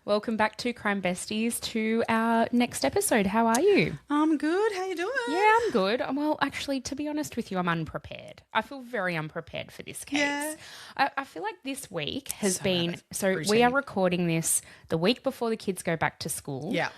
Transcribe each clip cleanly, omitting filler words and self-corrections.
Welcome back to Crime Besties to our next episode. How are you? I'm good. How you doing? Yeah, I'm good. Well, actually, to be honest with you, I'm unprepared. I feel very unprepared for this case. Yeah. I feel like this week has been... So routine. we are recording this the week before the kids go back to school. Yeah.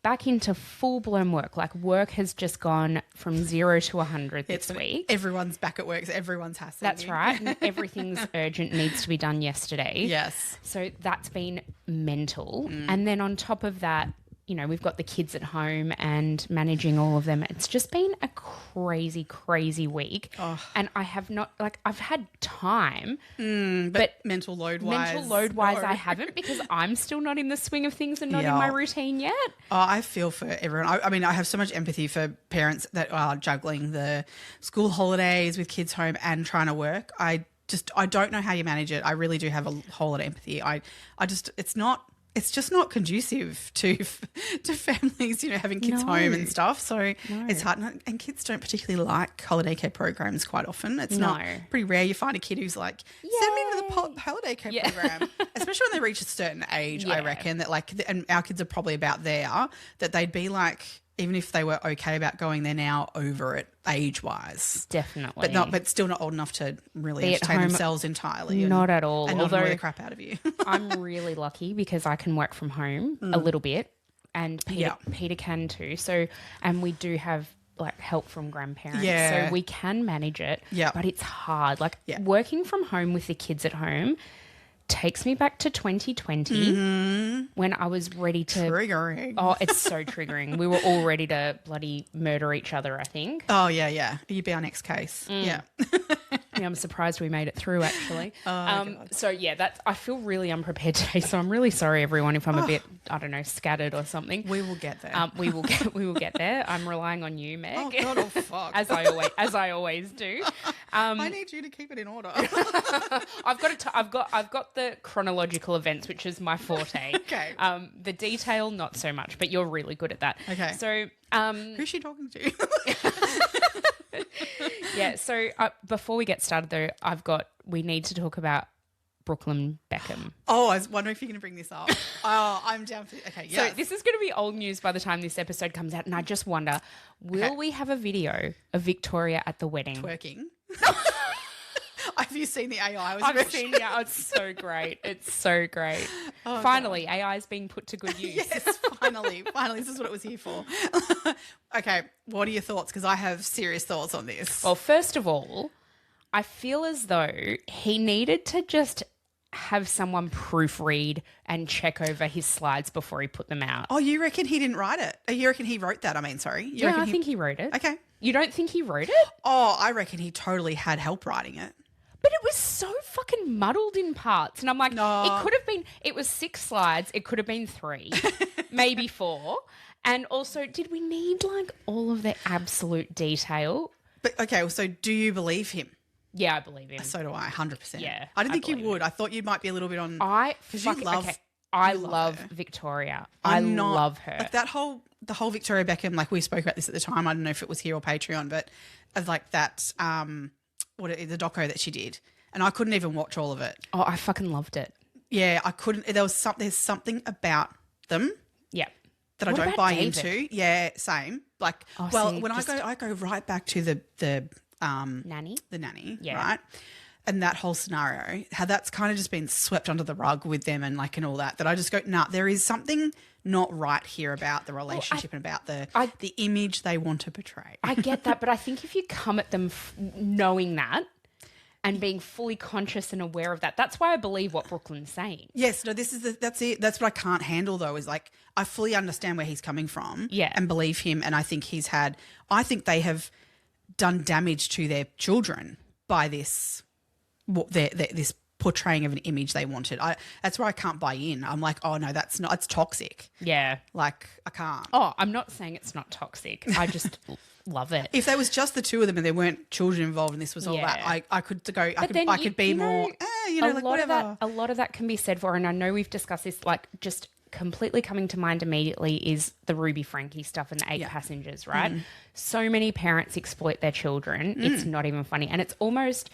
Back into full-blown work. Like, work has just gone from 0 to 100 this week. Everyone's back at work, so everyone's hassling. That's right. And everything's urgent, needs to be done yesterday. Yes. So that's been mental. And then on top of that, you know, we've got the kids at home and managing all of them. It's just been a crazy, crazy week. Oh. And I have not, like, I've had time. But mental load-wise. No. I I haven't, because I'm still not in the swing of things and not in my routine yet. Oh, I feel for everyone. I mean, I have so much empathy for parents that are juggling the school holidays with kids home and trying to work. I don't know how you manage it. I really do have a whole lot of empathy. It's just not conducive to families, you know, having kids home and stuff. So it's hard. And kids don't particularly like holiday care programs quite often. It's not pretty rare you find a kid who's like, send me to the holiday care program, especially when they reach a certain age, I reckon, that like, and our kids are probably about there, that they'd be like, even if they were okay about going, they're now over it age-wise. Definitely. But still not old enough to really entertain themselves entirely. Not at all. And Although annoy the crap out of you. I'm really lucky because I can work from home a little bit, and Peter can too. So, and we do have like help from grandparents. Yeah. So we can manage it. Yeah. But it's hard. Like working from home with the kids at home takes me back to 2020 when I was ready to... Triggering. Oh, it's so triggering. We were all ready to bloody murder each other, I think. Oh, yeah. You'd be our next case. Yeah. Yeah, I'm surprised we made it through, actually. God. So, yeah, I feel really unprepared today, so I'm really sorry, everyone, if I'm a bit, I don't know, scattered or something. We will get there. We will get there. I'm relying on you, Meg. Oh, God, fuck. as I always do. I need you to keep it in order. I've got the chronological events, which is my forte. Okay. The detail, not so much, but you're really good at that. Okay. So, who's she talking to? yeah. So before we get started, though, we need to talk about Brooklyn Beckham. Oh, I was wondering if you're going to bring this up. Oh, I'm down for. Okay. Yes. So this is going to be old news by the time this episode comes out, and I just wonder, will we have a video of Victoria at the wedding Twerking. Have you seen the AI? I've seen it. Oh, it's so great. It's so great. Oh, finally, God. AI is being put to good use. Yes, finally. This is what it was here for. Okay, what are your thoughts? Because I have serious thoughts on this. Well, first of all, I feel as though he needed to just have someone proofread and check over his slides before he put them out. Oh, you reckon he didn't write it? You reckon he wrote that? I think he wrote it. Okay. You don't think he wrote it? Oh, I reckon he totally had help writing it. But it was so fucking muddled in parts. And I'm like, No. it was 6 slides. It could have been 3, maybe 4. And also, did we need like all of the absolute detail? But okay, so do you believe him? Yeah, I believe him. So do I, 100%. Yeah, I didn't think you believe would. I thought you might be a little bit on... I love her. Victoria. I love her. Like the whole Victoria Beckham, like we spoke about this at the time. I don't know if it was here or Patreon, but of like that... the doco that she did, and I couldn't even watch all of it. Oh, I fucking loved it. Yeah, I couldn't. There's something about them, that I don't buy into. Yeah, same. Like, I go right back to the nanny, right, and that whole scenario, how that's kind of just been swept under the rug with them and all that. That I just go, nah, there is something not right here about the relationship and about the image they want to portray. I get that, but I think if you come at them knowing that and being fully conscious and aware of that, that's why I believe what Brooklyn's saying. Yes, no, that's it. That's what I can't handle though, is like I fully understand where he's coming from and believe him, and I think they have done damage to their children by this this portraying of an image they wanted. That's where I can't buy in. I'm like, oh no, that's not. It's toxic. Yeah, like I can't. Oh, I'm not saying it's not toxic. I just love it. If there was just the two of them and there weren't children involved and this was all that, I could go. I could be more. Whatever. A lot of that can be said for, and I know we've discussed this. Like, just completely coming to mind immediately is the Ruby Frankie stuff and the 8 passengers. Right. So many parents exploit their children. It's not even funny, and it's almost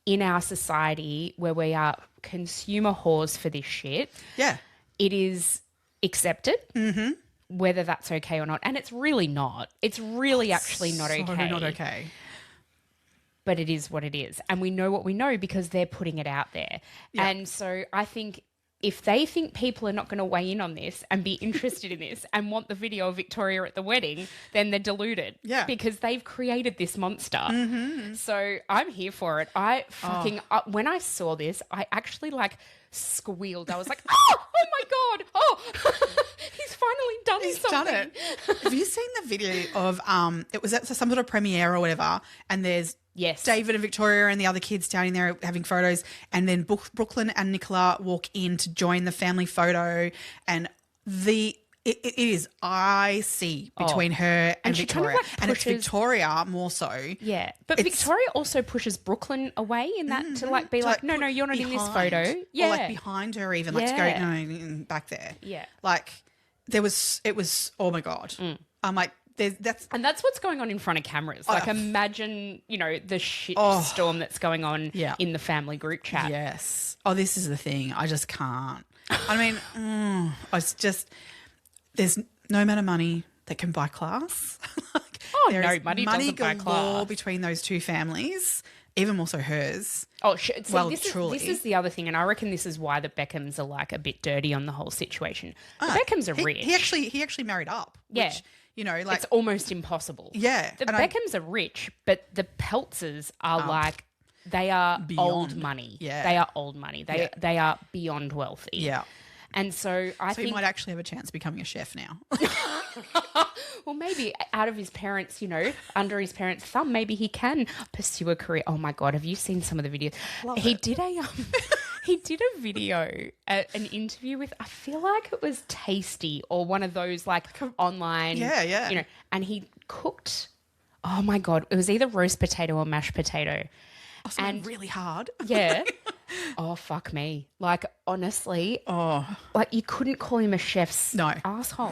in our society where we are consumer whores for this shit. Yeah. It is accept it, whether that's okay or not. And it's really not. It's really actually not okay. Not okay. But it is what it is. And we know what we know because they're putting it out there. Yeah. And so I think if they think people are not going to weigh in on this and be interested in this and want the video of Victoria at the wedding, then they're deluded. Yeah. Because they've created this monster. So I'm here for it. I fucking, when I saw this, I actually like squealed. I was like, oh my God. Oh, he's finally done something. Done it. Have you seen the video of, it was at some sort of premiere or whatever, and there's David and Victoria and the other kids standing there having photos, and then Brooklyn and Nicola walk in to join the family photo, and it is icy between her and Victoria. Kind of like and it's Victoria more so. Yeah. But Victoria also pushes Brooklyn away in that to like be like, no, you're not in this photo. Yeah. Or like behind her even, like to go, no, back there. Yeah. Like it was, oh my God. I'm like, that's what's going on in front of cameras. Like imagine, the shit storm that's going on in the family group chat. Yes. Oh, this is the thing. I just can't. I mean, it's just, there's no amount of money that can buy class. Money doesn't buy class. Between those two families, even more so hers. Oh, so truly. This is the other thing, and I reckon this is why the Beckhams are like a bit dirty on the whole situation. The Beckhams are rich. He actually married up. Which, like it's almost impossible. Yeah. The Beckhams are rich, but the Peltzers are like, they are beyond old money. Yeah. They are old money. They are beyond wealthy. Yeah. And so I think he might actually have a chance of becoming a chef now. Well, maybe out of his parents, under his parents' thumb, maybe he can pursue a career. Oh my God, have you seen some of the videos? He did a video, an interview with, I feel like it was Tasty or one of those like online. Yeah. And he cooked, oh my God, it was either roast potato or mashed potato. Oh, and really hard. Yeah. Oh, fuck me. Like, honestly. Oh. Like, you couldn't call him a chef's asshole.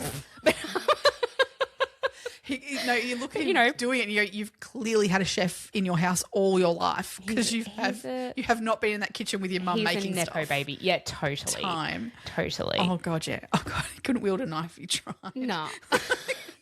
You look at him doing it and you've clearly had a chef in your house all your life because you have not been in that kitchen with your mum making stuff. He's a nepo baby. Yeah, totally. Totally. Oh, God, yeah. Oh, God, he couldn't wield a knife if he tried. No.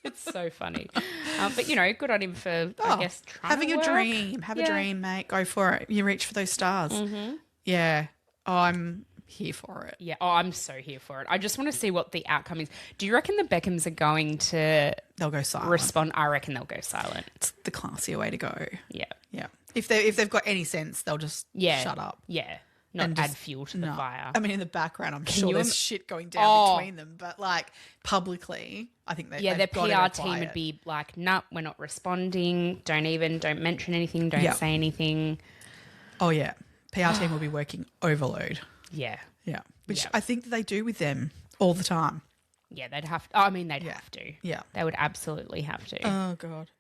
It's so funny. But, good on him for, I guess, trying having to work. a dream. Have a dream, mate. Go for it. You reach for those stars. Mm-hmm. Yeah. Oh, I'm here for it. Yeah. Oh, I'm so here for it. I just want to see what the outcome is. Do you reckon the Beckhams are going to... They'll go silent. Respond? I reckon they'll go silent. It's the classier way to go. Yeah. Yeah. If they've got any sense, they'll just shut up. Yeah. Not add fuel to the fire. I mean, in the background, I'm sure there's shit going down between them, but like publicly, I think that their PR team would be like, "Nah, we're not responding. Don't mention anything. Don't say anything." Oh yeah, PR team will be working overload. Yeah, which I think they do with them all the time. Yeah, they'd have to. I mean, they'd have to. Yeah, they would absolutely have to. Oh God.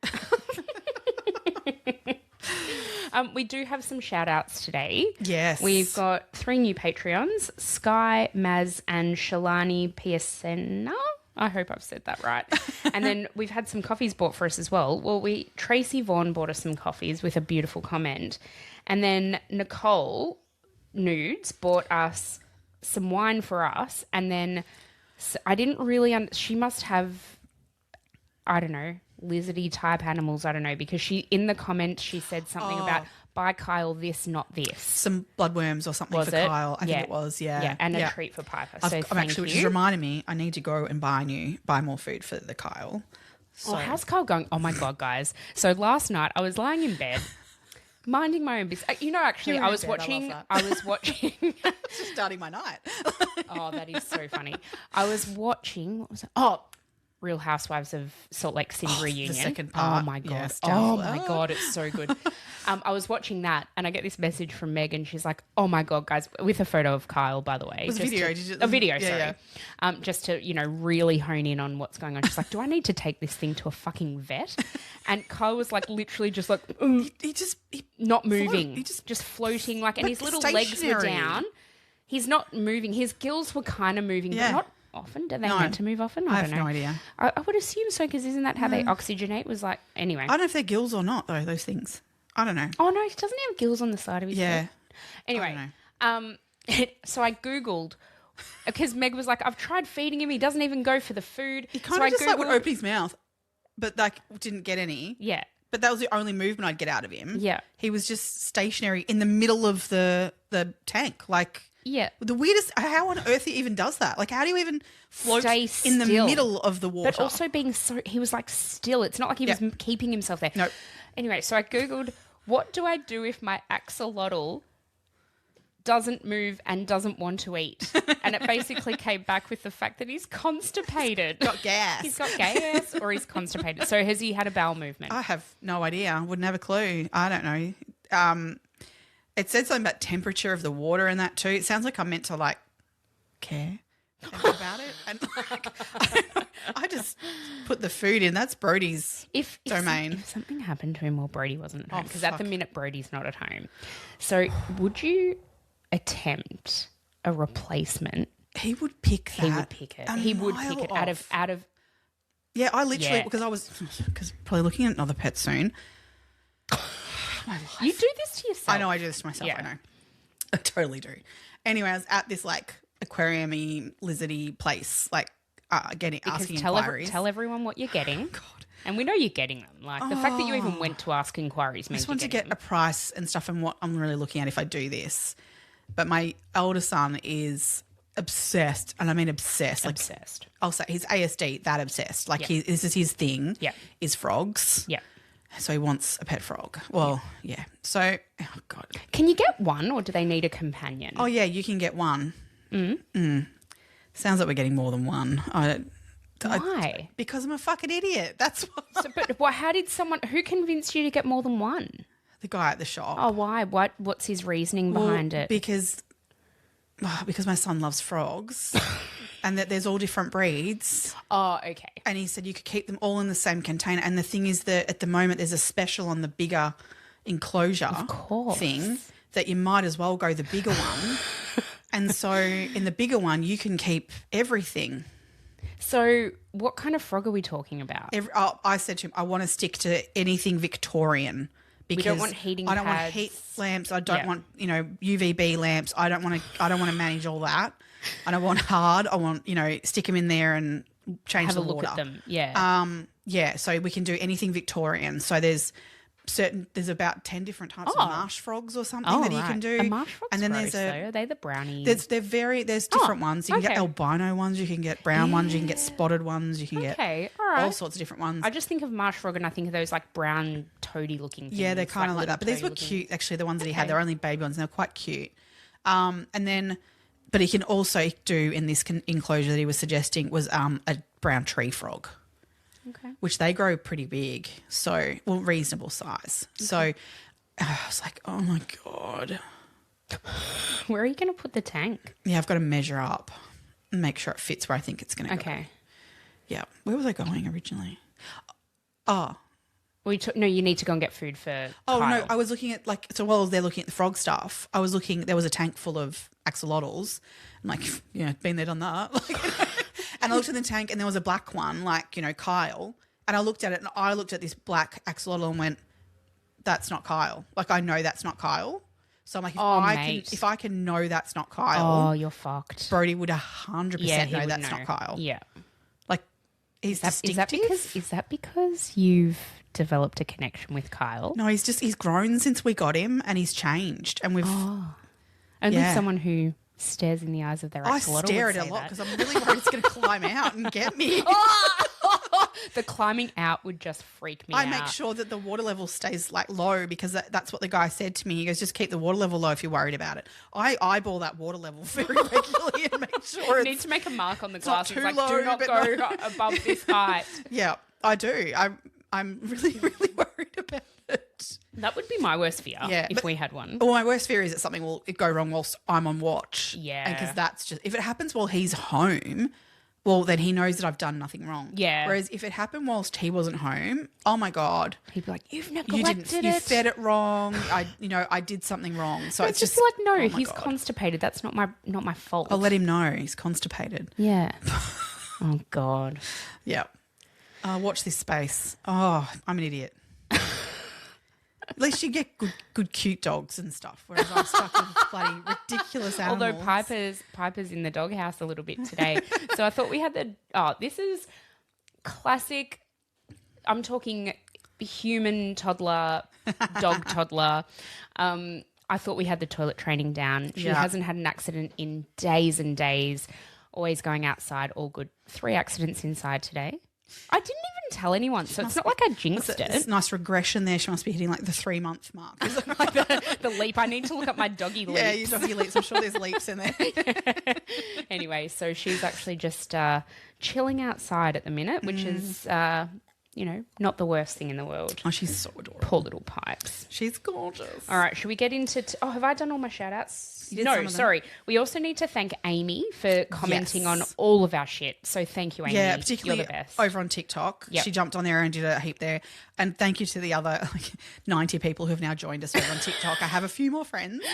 We do have some shout outs today. Yes. We've got 3 new Patreons, Sky, Maz and Shalani Piacena. I hope I've said that right. And then we've had some coffees bought for us as well. Well, Tracy Vaughan bought us some coffees with a beautiful comment. And then Nicole Nudes bought us some wine for us. And then I didn't really... she must have, I don't know, lizardy type animals, I don't know, because in the comment she said something about buy Kyle this, not this. Some bloodworms or something for Kyle. I think it was, yeah. And a treat for Piper. Which is reminding me, I need to go and buy more food for the Kyle. So. Oh, how's Kyle going? Oh my God, guys. So last night I was lying in bed, minding my own business. Actually, I was watching. Just starting my night. Oh, that is so funny. I was watching, what was it? Oh, Real Housewives of Salt Lake City Reunion. The second part. Oh my God. Yes, oh my God. It's so good. I was watching that and I get this message from Megan. She's like, oh my God, guys, with a photo of Kyle, by the way. It was a video. A video, sorry. Yeah. Just to, really hone in on what's going on. She's like, do I need to take this thing to a fucking vet? And Kyle was like, literally just like, he not moving. He just floating and his little legs were down. He's not moving. His gills were kind of moving, but not often. Do they meant to move often? I don't know. have no idea. I would assume so, because isn't that how they oxygenate? Was like, anyway. I don't know if they're gills or not, though, those things. I don't know. Oh, no, he doesn't have gills on the side of his head. Yeah. Anyway, so I Googled Because Meg was like, I've tried feeding him. He doesn't even go for the food. He kind of just like would open his mouth, but like didn't get any. Yeah. But that was the only movement I'd get out of him. Yeah. He was just stationary in the middle of the tank. Like, yeah. The weirdest, how on earth he even does that? Like, how do you even float in the middle of the water? But also being he was like still. It's not like he was keeping himself there. No. Anyway, so I Googled, what do I do if my axolotl doesn't move and doesn't want to eat? And it basically came back with the fact that he's constipated. Got gas. He's got gas or he's constipated. So has he had a bowel movement? I have no idea. Wouldn't have a clue. I don't know. It said something about temperature of the water and that too. It sounds like I'm meant to like care about it. And like, I just put the food in. That's Brody's domain. If something happened to him while Brody wasn't at home, because at the minute Brody's not at home. So would you attempt a replacement? He would pick that. He would pick it. He would pick it out of. Yeah, I literally because probably looking at another pet soon. You do this to yourself. I know I do this to myself. I know. I totally do. Anyway, I was at this like aquarium-y, lizardy place, like asking inquiries. Tell everyone what you're getting. God. And we know you're getting them. Like the fact that you even went to ask inquiries means I just want to get a price and stuff and what I'm really looking at if I do this. But my older son is obsessed, and I mean obsessed. Like, obsessed. I'll say he's ASD, that obsessed. Like this is his thing. Yeah. Is frogs. Yeah. So he wants a pet frog. Well, yeah. So, oh God. Can you get one, or do they need a companion? Oh yeah, you can get one. Sounds like we're getting more than one. Why? Because I'm a fucking idiot. That's why. But how did who convinced you to get more than one? The guy at the shop. Oh, why? What's his reasoning behind it? Because my son loves frogs and that there's all different breeds. Oh, okay. And he said you could keep them all in the same container. And the thing is that at the moment there's a special on the bigger enclosure thing that you might as well go the bigger one. And so in the bigger one you can keep everything. So what kind of frog are we talking about? I said to him, I want to stick to anything Victorian. Because we don't want heating pads. I don't want heat lamps. I don't want, UVB lamps. I don't want to manage all that. I don't want hard. I want, stick them in there and change the water. Have a look at them. Yeah. Yeah. So we can do anything Victorian. So there's about 10 different types of marsh frogs or something that you can do. A marsh frog's and then gross, are they the brownies? There's different ones. You can get albino ones, you can get brown ones, you can get spotted ones, you can get all sorts of different ones. I just think of marsh frog and I think of those like brown toady looking things. Yeah, they're kind of like that. But these were cute, actually, the ones that he had. They're only baby ones and they're quite cute. But he can also do in this enclosure that he was suggesting was a brown tree frog. Okay. Which they grow pretty big, reasonable size. Okay. So I was like, oh my God. Where are you going to put the tank? Yeah, I've got to measure up and make sure it fits where I think it's going to go. Okay. Yeah. Where was I going originally? No, you need to go and get food for Kyle. No, I was looking at while they're looking at the frog stuff, there was a tank full of axolotls. I'm like, been there, done that. And I looked in the tank and there was a black one, Kyle. And I looked at it and I looked at this black axolotl and went, that's not Kyle. Like, I know that's not Kyle. So I'm like, if I can know that's not Kyle. Oh, you're fucked. Brody would 100% know that's not Kyle. Yeah. Like, he's distinctive. Is that because you've developed a connection with Kyle? No, he's grown since we got him and he's changed. And we've... Only someone who stares in the eyes of their axolotl. I stare at it a lot because I'm really worried it's going to climb out and get me. The climbing out would just freak me out. I make sure that the water level stays low because that's what the guy said to me. He goes, just keep the water level low if you're worried about it. I eyeball that water level very regularly and make sure you need to make a mark on the glass. It's like, do not go above this height. Yeah, I do. I'm really, really worried about it. That would be my worst fear if we had one. Well, my worst fear is that something will go wrong whilst I'm on watch. Yeah. Because that's just, if it happens while he's home, well, then he knows that I've done nothing wrong. Yeah. Whereas if it happened whilst he wasn't home, oh my God. He'd be like, you've neglected it. You fed it wrong. I did something wrong. So it's just like, he's constipated. That's not my fault. I'll let him know he's constipated. Yeah. Oh God. Yeah. Watch this space. Oh, I'm an idiot. At least you get good cute dogs and stuff, whereas I'm stuck with bloody ridiculous animals. Although Piper's in the doghouse a little bit today. So I thought we had this is classic. I'm talking human toddler, dog toddler. I thought we had the toilet training down. She hasn't had an accident in days and days. Always going outside, all good. 3 accidents inside today. I didn't even tell anyone, so it's not like I jinxed it. It's a nice regression there. She must be hitting like the 3-month mark. Like the leap. I need to look up my doggy leaps. Yeah, your doggy leaps. I'm sure there's leaps in there. Anyway, so she's actually just chilling outside at the minute, which is, not the worst thing in the world. Oh, she's so adorable. Poor little Pipes. She's gorgeous. All right, should we get into... have I done all my shout-outs? No, sorry. We also need to thank Amy for commenting on all of our shit. So thank you, Amy. Yeah, particularly You're the best. over on TikTok. Yep. She jumped on there and did a heap there. And thank you to the other 90 people who have now joined us over on TikTok. I have a few more friends.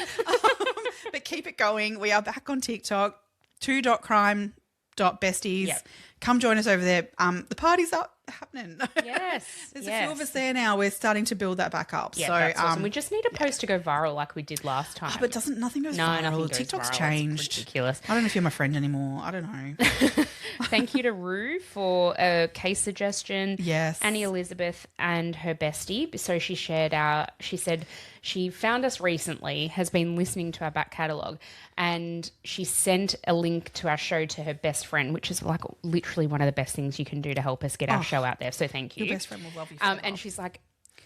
But keep it going. We are back on TikTok, 2.crime.besties. Yep. Come join us over there. The party's up. Happening. Yes. There's a few of us there now. We're starting to build that back up. Yeah, so that's awesome. We just need a post to go viral like we did last time. but nothing goes viral. Nothing goes TikTok's viral. changed. It's ridiculous. I don't know if you're my friend anymore. I don't know. Thank you to Rue for a case suggestion. Yes. Annie Elizabeth and her bestie. So she she said she found us recently, has been listening to our back catalogue, and she sent a link to our show to her best friend, which is like literally one of the best things you can do to help us get our show out there. So thank you. Your best friend will love you forever. And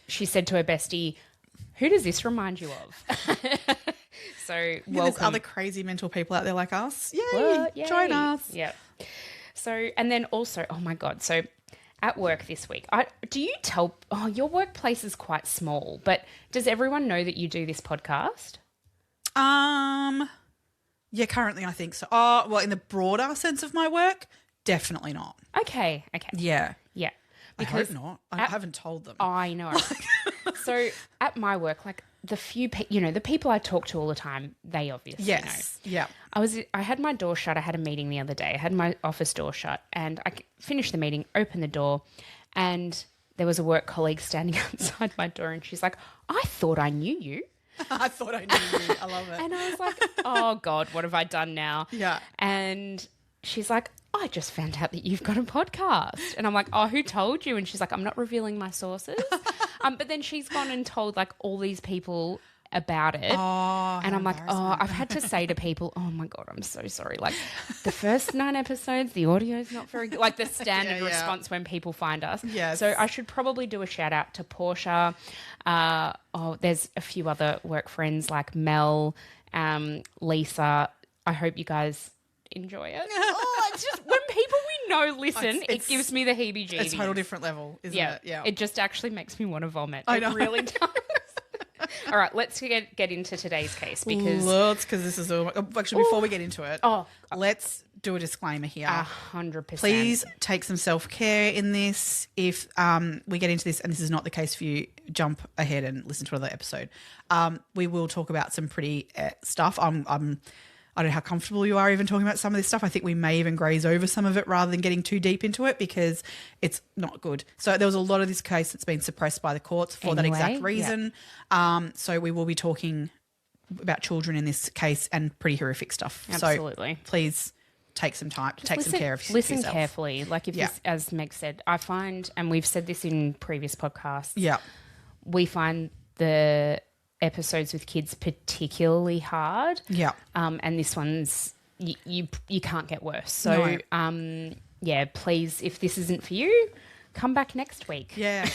she said to her bestie, who does this remind you of? So welcome. There's other crazy mental people out there like us. Yay, What? Yay. join us. Yeah. So, and then also, oh my God. So at work this week, do you tell, your workplace is quite small, but does everyone know that you do this podcast? Yeah, currently I think so. Oh, well, in the broader sense of my work, definitely not. Okay. Yeah. Yeah. I hope not. I haven't told them. I know. So at my work, like the few, the people I talk to all the time, they obviously know. Yeah. I had my door shut. I had a meeting the other day. I had my office door shut, and I finished the meeting, opened the door, and there was a work colleague standing outside my door, and she's like, I thought I knew you. I thought I knew you. I love it. And I was like, oh God, what have I done now? Yeah. And she's like, I just found out that you've got a podcast. And I'm like, oh, who told you? And she's like, I'm not revealing my sources. But then she's gone and told like all these people about it. Oh, and I'm like, I've had to say to people, oh my God, I'm so sorry. Like the first 9 episodes, the audio's not very good. Like the standard response when people find us. Yes. So I should probably do a shout out to Portia. There's a few other work friends like Mel, Lisa. I hope you guys enjoy it. It's just when people we know listen, it gives me the heebie-jeebies. It's a total different level, isn't it? Yeah. It just actually makes me want to vomit. I know. It really does. All right, let's get into today's case because this is actually before we get into it. Let's do a disclaimer here. 100%. Please take some self-care in this. If we get into this and this is not the case for you, jump ahead and listen to another episode. We will talk about some pretty stuff. I don't know how comfortable you are even talking about some of this stuff. I think we may even graze over some of it rather than getting too deep into it because it's not good. So there was a lot of this case that's been suppressed by the courts for that exact reason. Yeah. So we will be talking about children in this case and pretty horrific stuff. Absolutely. So please take some time to take some care of yourself. Listen carefully. Like if this, as Meg said, I find, and we've said this in previous podcasts, we find the episodes with kids particularly hard. Yeah. And this one's you can't get worse. So please, if this isn't for you, come back next week. Yeah.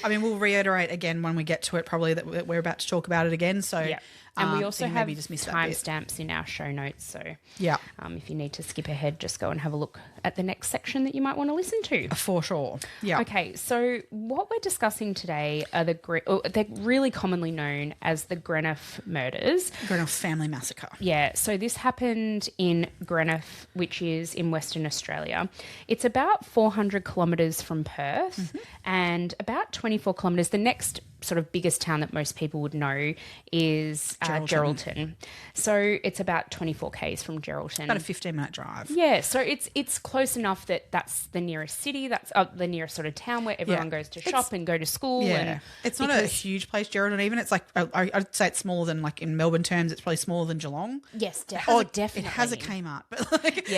I mean, we'll reiterate again when we get to it probably that we're about to talk about it again. So and we also have just timestamps in our show notes. So if you need to skip ahead, just go and have a look at the next section that you might want to listen to. For sure. Yeah. Okay, so what we're discussing today are they're really commonly known as the Greenough murders. Greenough family massacre. Yeah, so this happened in Greenough, which is in Western Australia. It's about 400 kilometres from Perth and about 24 kilometres. The next sort of biggest town that most people would know is Geraldton. So it's about 24 k's from Geraldton. About a 15-minute drive. Yeah, so it's close enough that that's the nearest city, that's the nearest sort of town where everyone goes to shop and go to school. Yeah, and it's not a huge place, Geraldton. Even it's like I'd say it's smaller than, like, in Melbourne terms. It's probably smaller than Geelong. Yes, definitely. It has a Kmart, but like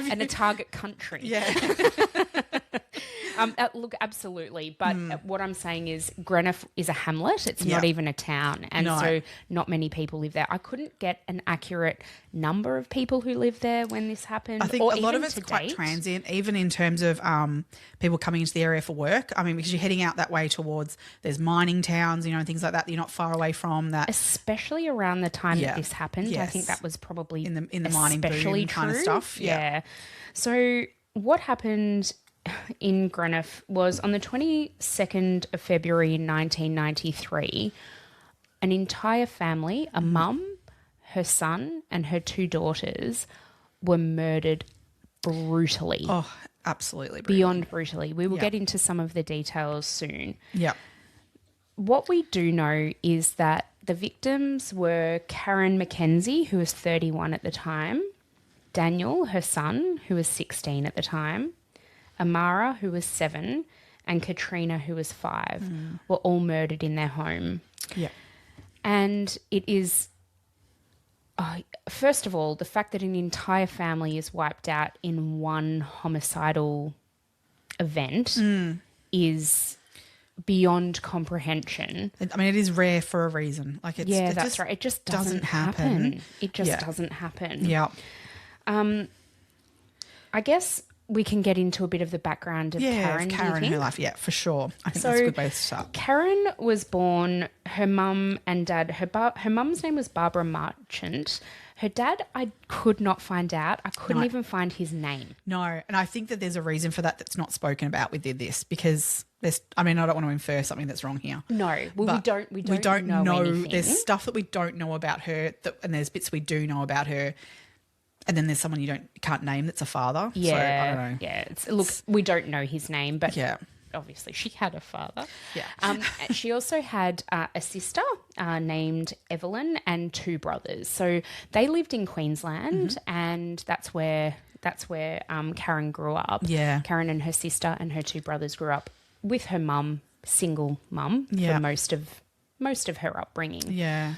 and a Target Country. Yeah. Look, absolutely. But what I'm saying is Greenough is a hamlet. It's not even a town. And so not many people live there. I couldn't get an accurate number of people who live there when this happened. I think a lot of it's quite transient, even in terms of people coming into the area for work. I mean, because you're heading out that way towards, there's mining towns, and things like that you're not far away from that. Especially around the time that this happened. Yes. I think that was probably in the mining boom kind of stuff. Yeah. So what happened in Greenough was on the 22nd of February 1993, an entire family, a mum, her son and her 2 daughters were murdered brutally. Oh, absolutely brutally. Beyond brutally. We will get into some of the details soon. Yeah. What we do know is that the victims were Karen McKenzie, who was 31 at the time, Daniel, her son, who was 16 at the time, Amara, who was 7, and Katrina, who was 5, were all murdered in their home. Yeah. And it is, first of all, the fact that an entire family is wiped out in one homicidal event is beyond comprehension. I mean, it is rare for a reason. Like, that's right. It just doesn't happen. It just doesn't happen. Yeah. I guess we can get into a bit of the background of Karen. Karen, her life, for sure. I think that's a good way to start. Karen was born, her mum and dad, her mum's name was Barbara Marchant. Her dad, I could not find out. I couldn't even find his name. No, and I think that there's a reason for that that's not spoken about within this, because I don't want to infer something that's wrong here. No, we don't know anything. There's stuff that we don't know about her, and there's bits we do know about her. And then there's someone you can't name that's a father. Yeah. So, I don't know. Yeah. We don't know his name, but obviously she had a father. Yeah. She also had a sister named Evelyn and 2 brothers. So they lived in Queensland, and that's where Karen grew up. Yeah. Karen and her sister and her 2 brothers grew up with her mum, single mum, for most of her upbringing. Yeah.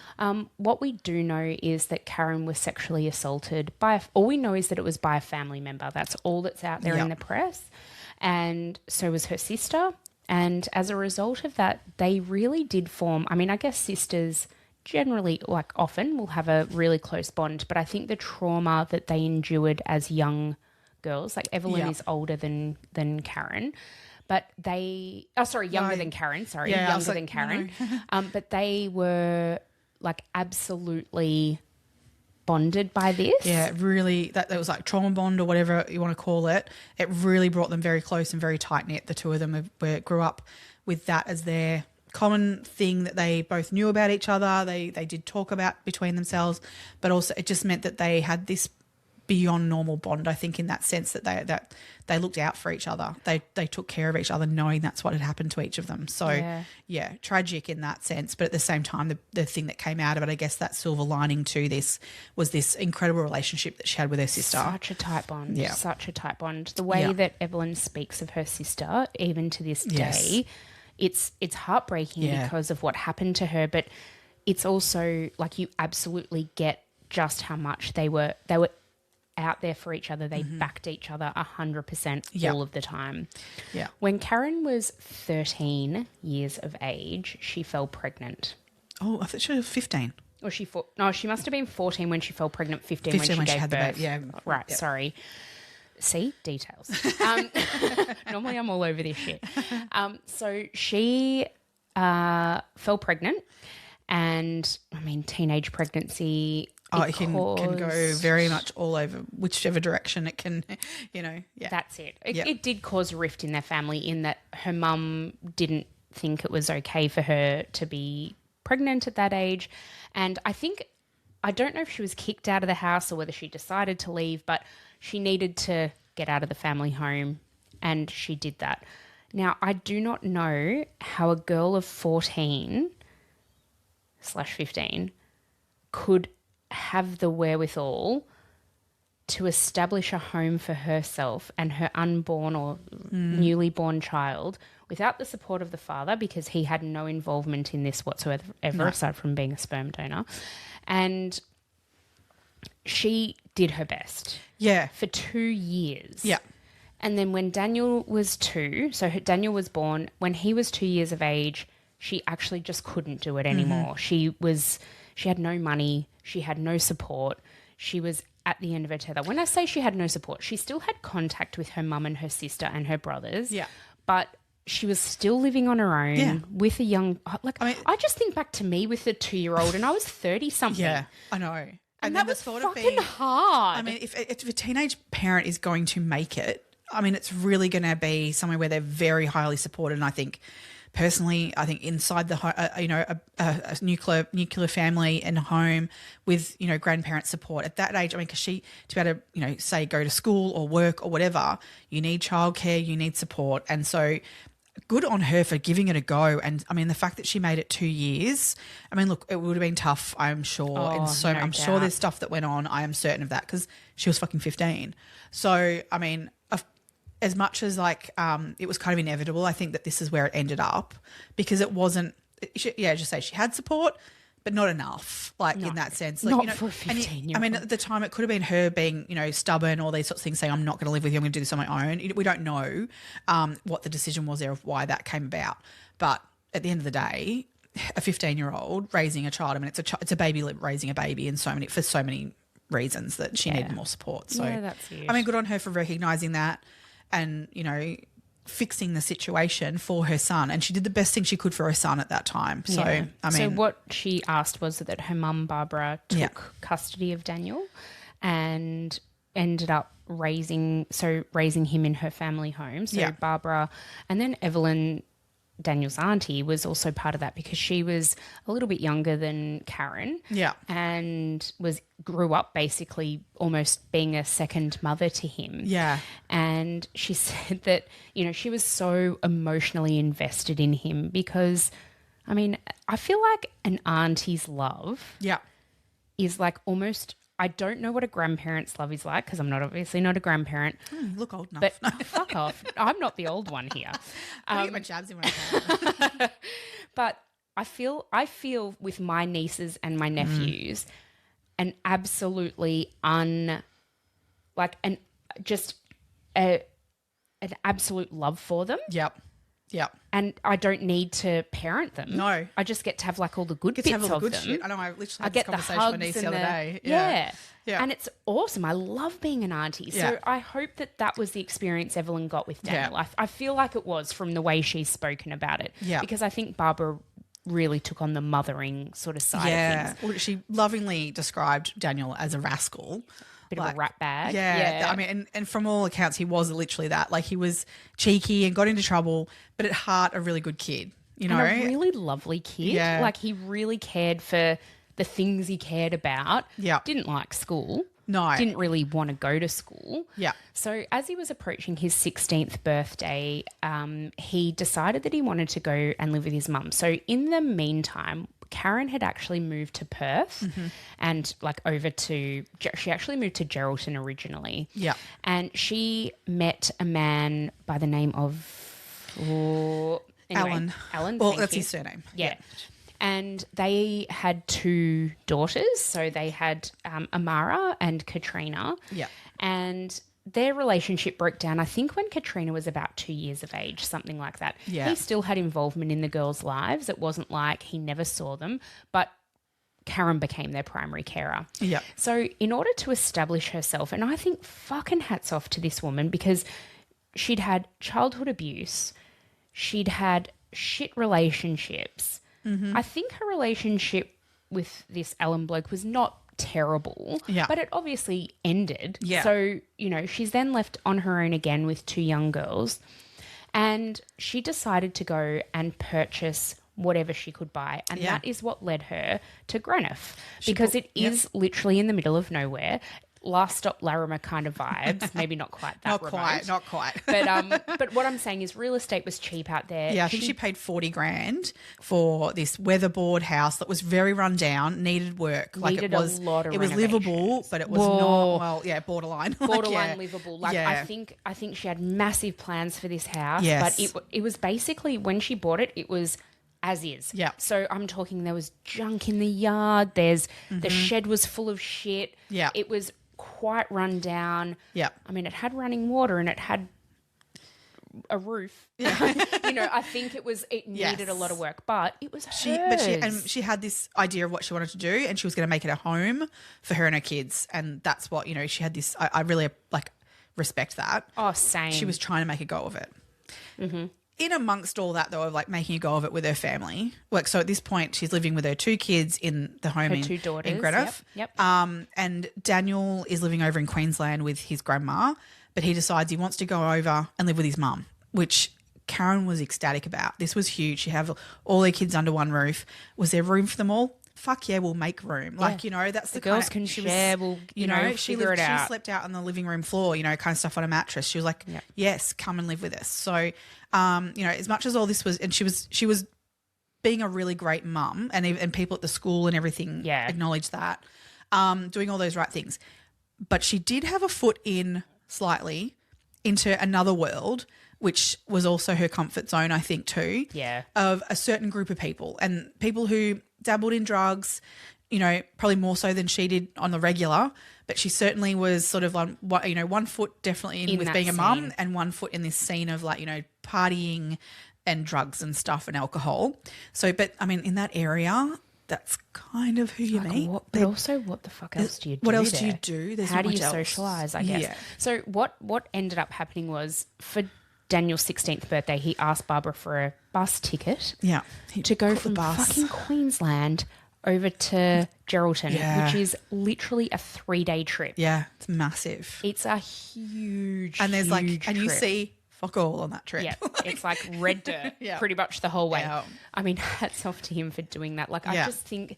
What we do know is that Karen was sexually assaulted all we know is that it was by a family member. That's all that's out there in the press. And so was her sister. And as a result of that, they really did form, I guess sisters generally, like often, will have a really close bond. But I think the trauma that they endured as young girls, like Evelyn is older than Karen, but younger than Karen. Sorry, younger than Karen. No. But they were like absolutely bonded by this. Yeah, really, that was like trauma bond or whatever you want to call it. It really brought them very close and very tight-knit. The 2 of them grew up with that as their common thing that they both knew about each other. They did talk about between themselves, but also it just meant that they had this beyond normal bond, I think, in that sense that they looked out for each other. They took care of each other, knowing that's what had happened to each of them. So, tragic in that sense. But at the same time, the thing that came out of it, I guess that silver lining to this was this incredible relationship that she had with her sister. Such a tight bond. Yeah. Such a tight bond. The way that Evelyn speaks of her sister, even to this day, it's heartbreaking because of what happened to her. But it's also like you absolutely get just how much they were out there for each other. They backed each other 100% all of the time. Yeah. When Karen was 13 years of age, she fell pregnant. Oh, I thought she was 15. Or she must have been 14 when she fell pregnant, 15 when she gave birth. Yeah. Right, sorry. See? Details. Normally I'm all over this shit. So she fell pregnant, and teenage pregnancy... it can go very much all over whichever direction it can, That's it. It did cause a rift in their family in that her mum didn't think it was okay for her to be pregnant at that age. And I don't know if she was kicked out of the house or whether she decided to leave, but she needed to get out of the family home, and she did that. Now, I do not know how a girl of 14/15 could have the wherewithal to establish a home for herself and her unborn or newly born child without the support of the father, because he had no involvement in this whatsoever, aside from being a sperm donor. And she did her best. Yeah. For 2 years. Yeah. And then when Daniel was 2, so Daniel was born, when he was 2 years of age, she actually just couldn't do it anymore. She had no money. She had no support. She was at the end of her tether. When I say she had no support, she still had contact with her mum and her sister and her brothers. Yeah. But she was still living on her own with a young, I just think back to me with a 2-year-old and I was 30-something. Yeah, I know. And that was fucking hard. I mean, if a teenage parent is going to make it, I mean, it's really going to be somewhere where they're very highly supported. And I think, personally, inside the a nuclear family and home with grandparent support at that age. I mean, because to be able to say go to school or work or whatever, you need childcare, you need support, and so. Good on her for giving it a go. And I mean, the fact that she made it 2 years, I mean, look, it would have been tough, I'm sure. I'm sure there's stuff that went on. I am certain of that because she was fucking 15. So, I mean, as much as it was kind of inevitable, I think that this is where it ended up because it wasn't, just say she had support, but not enough, in that sense. Not for a 15-year-old. I mean, at the time it could have been her being, stubborn, all these sorts of things, saying, I'm not going to live with you, I'm going to do this on my own. We don't know what the decision was there of why that came about. But at the end of the day, a 15-year-old raising a child, I mean, it's a baby raising a baby for so many reasons that she needed more support. So, that's huge. I mean, good on her for recognising that and, fixing the situation for her son, and she did the best thing she could for her son at that time. So, I mean, so what she asked was that her mum Barbara took custody of Daniel, and ended up raising him in her family home. So Barbara, and then Evelyn, Daniel's auntie, was also part of that because she was a little bit younger than Karen. Yeah, and grew up basically almost being a second mother to him. Yeah. And she said that, she was so emotionally invested in him because, I mean, I feel like an auntie's love is almost, I don't know what a grandparent's love is like because I'm obviously not a grandparent. You look old enough. But fuck off. I'm not the old one here. I get my jabs in when I can. But I feel with my nieces and my nephews an absolutely an absolute love for them. Yep. And I don't need to parent them. No. I just get to have all the good bits of them. Shit. I know, I literally had this conversation with my niece the other day. Yeah. And it's awesome. I love being an auntie. Yeah. So I hope that was the experience Evelyn got with Daniel. Yeah. I feel like it was from the way she's spoken about it. Yeah. Because I think Barbara really took on the mothering sort of side of things. Well, she lovingly described Daniel as a rascal. Bit of a rat bag. Yeah. I mean, and from all accounts, he was literally that. He was cheeky and got into trouble, but at heart, a really good kid, And a really lovely kid. Yeah. He really cared for the things he cared about. Yeah. Didn't like school. No. Didn't really want to go to school. Yeah. So as he was approaching his 16th birthday, he decided that he wanted to go and live with his mum. So in the meantime, Karen had actually moved to Perth and she actually moved to Geraldton originally. Yeah. And she met a man by the name of Alan. Alan. Well, that's his surname. Yeah. And they had 2 daughters. So they had Amara and Katrina. Yeah. And their relationship broke down, I think, when Katrina was about 2 years of age, something like that. Yeah. He still had involvement in the girls' lives. It wasn't like he never saw them, but Karen became their primary carer. Yeah. So in order to establish herself, and I think fucking hats off to this woman because she'd had childhood abuse, she'd had shit relationships. I think her relationship with this Alan bloke was not terrible, but it obviously ended. Yeah. So, she's then left on her own again with 2 young girls, and she decided to go and purchase whatever she could buy, and that is what led her to Greenough because it is literally in the middle of nowhere. Last Stop Larimer kind of vibes. Maybe not quite that Not remote. not quite. But what I'm saying is real estate was cheap out there. Yeah, I think she paid 40 grand for this weatherboard house that was very run down, needed work. Needed it was a lot of it was livable, but it was not borderline. Borderline livable. I think she had massive plans for this house. Yes. But it was basically, when she bought it, it was as is. Yeah. So I'm talking, there was junk in the yard. The shed was full of shit. Yeah. It was quite run down. Yeah. I mean, it had running water and it had a roof. Yeah. I think it needed a lot of work, but it was hers. She had this idea of what she wanted to do, and she was going to make it a home for her and her kids, and that's what she had this. I really respect that. Oh, same. She was trying to make a go of it. Mm-hmm. In amongst all that, though, of making a go of it with her family, so at this point she's living with her 2 kids in the home her 2 daughters, in Greenough. Yep. And Daniel is living over in Queensland with his grandma, but he decides he wants to go over and live with his mum, which Karen was ecstatic about. This was huge. She have all their kids under one roof. Was there room for them all? Fuck yeah, we'll make room. That's the girls kind can share. We'll figure it out. She slept out on the living room floor, kind of stuff on a mattress. She was like, yes, come and live with us. So, as much as all this was, and she was being a really great mum, and people at the school and everything acknowledged that, doing all those right things. But she did have a foot in slightly into another world, which was also her comfort zone, I think, too. Yeah. Of a certain group of people, and people who dabbled in drugs, probably more so than she did on the regular, but she certainly was sort of on, one foot definitely in with being a mum, and one foot in this scene of partying and drugs and stuff and alcohol. So, but I mean, in that area, that's kind of who you meet. But also, what the fuck else do you do? What else do you do? There's How do you else. socialise, I guess? Yeah. So what ended up happening was, for Daniel's 16th birthday, he asked Barbara for a bus ticket to go from fucking Queensland over to Geraldton, which is literally a 3-day trip. Yeah, it's massive. It's a huge, and there's huge and you trip. see fuck all on that trip. Yeah, it's like red dirt pretty much the whole way. Yeah. I mean, hats off to him for doing that. I just think,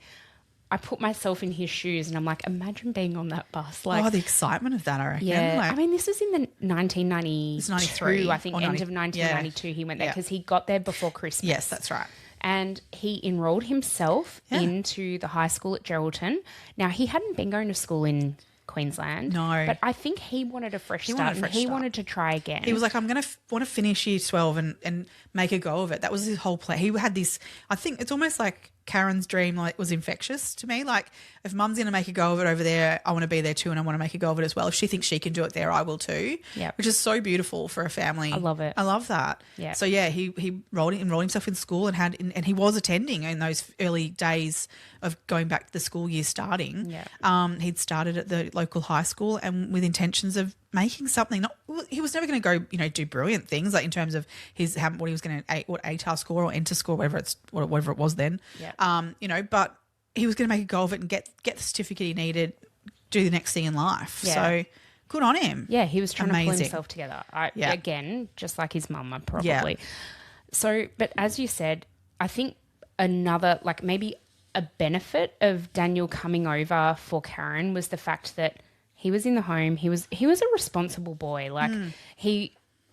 I put myself in his shoes and I'm like, imagine being on that bus. The excitement of that, I reckon. Yeah. I mean, this was in the 1992, I think, end of 1992 he went there, because he got there before Christmas. Yes, that's right. And he enrolled himself into the high school at Geraldton. Now, he hadn't been going to school in Queensland. No. But I think he wanted a fresh start, and he wanted to try again. He was like, I'm going to want to finish year 12 and make a go of it. That was his whole plan. He had this, I think it's almost like Karen's dream was infectious to me. If mum's going to make a go of it over there, I want to be there too, and I want to make a go of it as well. If she thinks she can do it there, I will too. Yeah. Which is so beautiful for a family. I love it. I love that. Yeah. So yeah, he enrolled himself in school and he was attending in those early days of going back to the school year starting. Yeah. He'd started at the local high school and with intentions of making something. He was never going to go, do brilliant things in terms of what he was going to ATAR score or enter score, whatever it was then. Yeah. But he was going to make a go of it and get the certificate he needed, do the next thing in life. Yeah. So good on him. Yeah, he was trying to pull himself together. Again, just like his mama, probably. Yeah. So, but as you said, I think another, maybe a benefit of Daniel coming over for Karen was the fact that he was in the home. He was a responsible boy.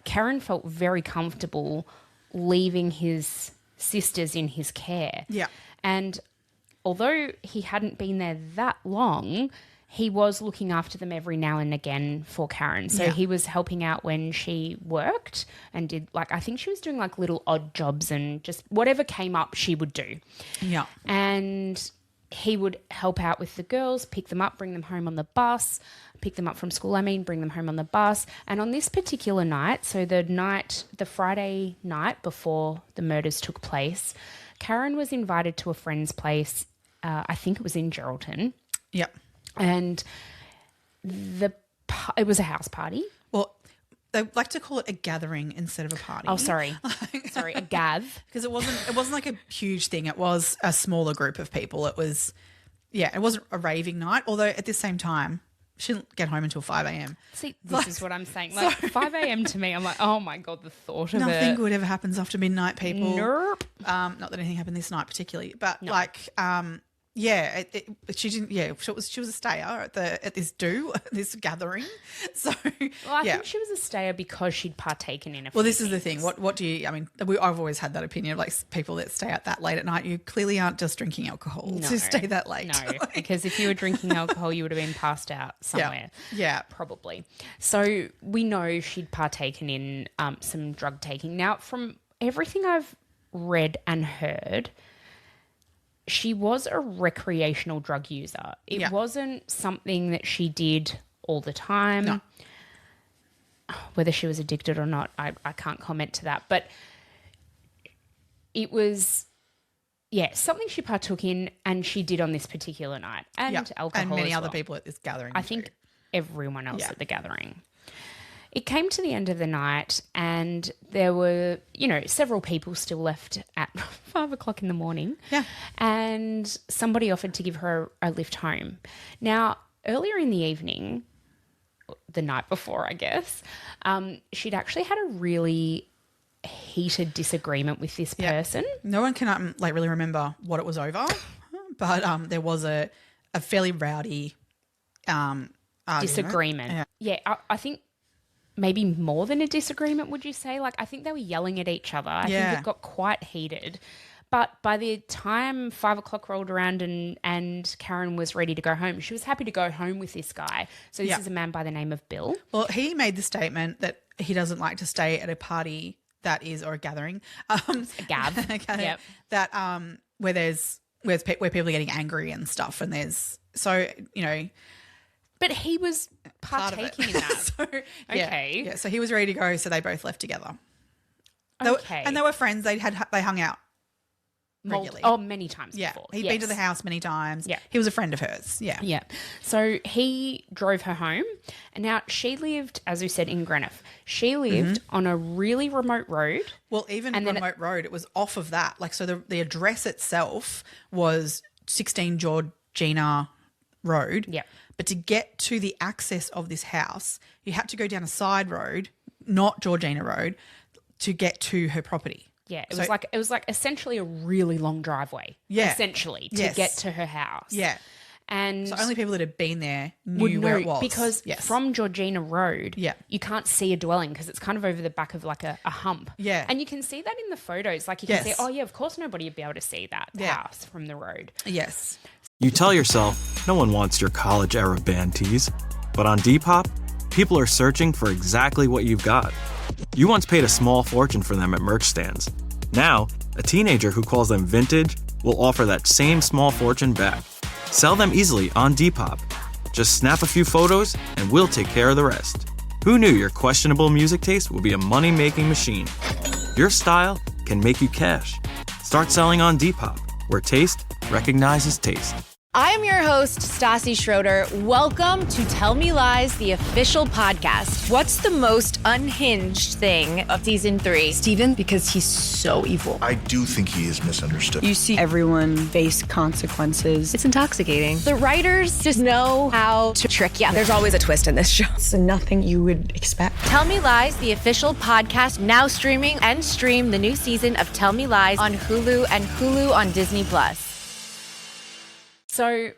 Karen felt very comfortable leaving his sisters in his care. Yeah. And although he hadn't been there that long, he was looking after them every now and again for Karen. So he was helping out when she worked and did, I think she was doing little odd jobs, and just whatever came up she would do. Yeah. And he would help out with the girls, pick them up, bring them home on the bus, pick them up from school, bring them home on the bus. And on this particular night, so the Friday night before the murders took place, Karen was invited to a friend's place. I think it was in Geraldton. Yep. And it was a house party. Well, they like to call it a gathering instead of a party. Oh, sorry. Sorry, a gav. Because it wasn't like a huge thing. It was a smaller group of people. It wasn't a raving night, although at the same time, she didn't get home until 5 a.m. See, this is what I'm saying. 5 a.m. to me, I'm like, oh my God, the thought of nothing good ever happens after midnight, people. Nope. Not that anything happened this night particularly, but no. Yeah, she didn't. Yeah, she was a stayer at this gathering. So, Well, I think she was a stayer because she'd partaken in a few well, this things. is the thing. What do you? I mean, I've always had that opinion of like people that stay out that late at night. You clearly aren't just drinking alcohol to stay that late. No, because if you were drinking alcohol, you would have been passed out somewhere. Yeah, probably. So we know she'd partaken in some drug taking. Now, from everything I've read and heard, she was a recreational drug user. It wasn't something that she did all the time. No. Whether she was addicted or not, I can't comment to that. But it was, something she partook in, and she did on this particular night. And alcohol and many as other well. people at this gathering. I think everyone else at the gathering. It came to the end of the night, and there were, several people still left at 5 o'clock in the morning. Yeah. And somebody offered to give her a lift home. Now, earlier in the evening, the night before, I guess, she'd actually had a really heated disagreement with this person. No one can really remember what it was over, but there was a fairly rowdy disagreement. Yeah, I think maybe more than a disagreement, would you say? Like, I think they were yelling at each other. I think it got quite heated. But by the time 5 o'clock rolled around and Karen was ready to go home, she was happy to go home with this guy. So this is a man by the name of Bill. Well, he made the statement that he doesn't like to stay at a party or a gathering. A gav. Yep. That where people are getting angry and stuff, and there's But he was partaking in that. Okay. Yeah, so he was ready to go, so they both left together. Okay. And they were friends. They hung out regularly. Many times before. He'd been to the house many times. Yeah. He was a friend of hers. Yeah. Yeah. So he drove her home. And now she lived, as we said, in Greenough. She lived on a really remote road. Well, even remote road, it was off of that. Like, so the address itself was 16 Georgina Road. Yeah. But to get to the access of this house, you had to go down a side road, not Georgina Road, to get to her property. Yeah, it was like essentially a really long driveway. Yeah. Essentially, to get to her house. Yeah. And so only people that had been there knew where it was. Because from Georgina Road, Yeah. you can't see a dwelling because it's kind of over the back of like a hump. Yeah. And you can see that in the photos. Like you can see, of course nobody would be able to see that house from the road. Yes. You tell yourself, no one wants your college-era band tees. But on Depop, people are searching for exactly what you've got. You once paid a small fortune for them at merch stands. Now, a teenager who calls them vintage will offer that same small fortune back. Sell them easily on Depop. Just snap a few photos and we'll take care of the rest. Who knew your questionable music taste would be a money-making machine? Your style can make you cash. Start selling on Depop, where taste recognizes taste. I am your host, Stassi Schroeder. Welcome to Tell Me Lies, the official podcast. What's the most unhinged thing of season 3? Steven, because he's so evil. I do think he is misunderstood. You see everyone face consequences. It's intoxicating. The writers just know how to trick you. There's always a twist in this show. It's nothing you would expect. Tell Me Lies, the official podcast, now streaming, and stream the new season of Tell Me Lies on Hulu and Hulu on Disney+. So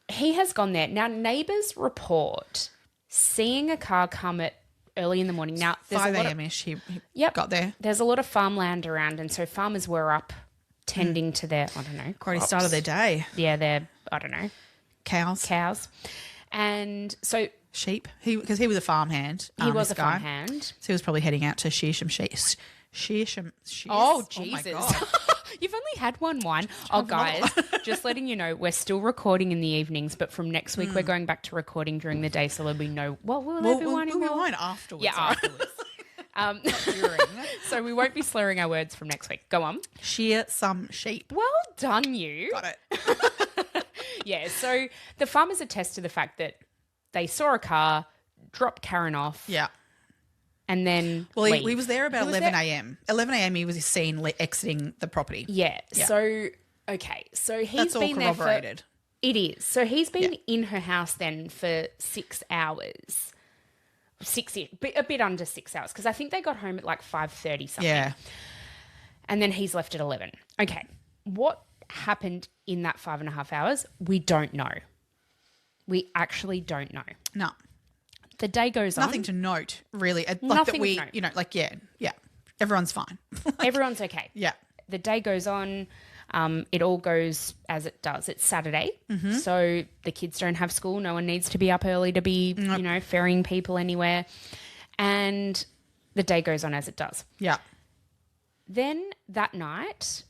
he has gone there. Now, neighbours report seeing a car come at early in the morning. Now, there's 5 a.m.-ish he got there. There's a lot of farmland around, and so farmers were up tending to their, already crops. started their day. Yeah, their, Cows. And so... Sheep. Because he was a farmhand. He was a guy. farmhand. So he was probably heading out to shear some sheep. Oh, Jesus. Oh, my God. You've only had one wine. Oh, guys, just letting you know, we're still recording in the evenings, but from next week we're going back to recording during the day, so there'll be no... Well, will there be wine We'll be wine afterwards. Yeah, afterwards. So we won't be slurring our words from next week. Go on. Shear some sheep. Well done, you. Got it. Yeah, so the farmers attest to the fact that they saw a car, dropped Karen off. Yeah. And then he was there about 11 a.m. 11 a.m. he was seen exiting the property. Yeah. So, okay. So he's been there corroborated. It is. So he's been in her house then for 6 hours. A bit under 6 hours, because I think they got home at like 5:30 something. Yeah. And then he's left at 11. Okay. What happened in that 5.5 hours, we don't know. We actually don't know. No. The day goes on. Nothing to note, really. Like Nothing that we, to note. you know, like, yeah, everyone's fine. Everyone's okay. Yeah. The day goes on. It all goes as it does. It's Saturday, Mm-hmm. so the kids don't have school. No one needs to be up early to be, ferrying people anywhere. And the day goes on as it does. Yeah. Then that night,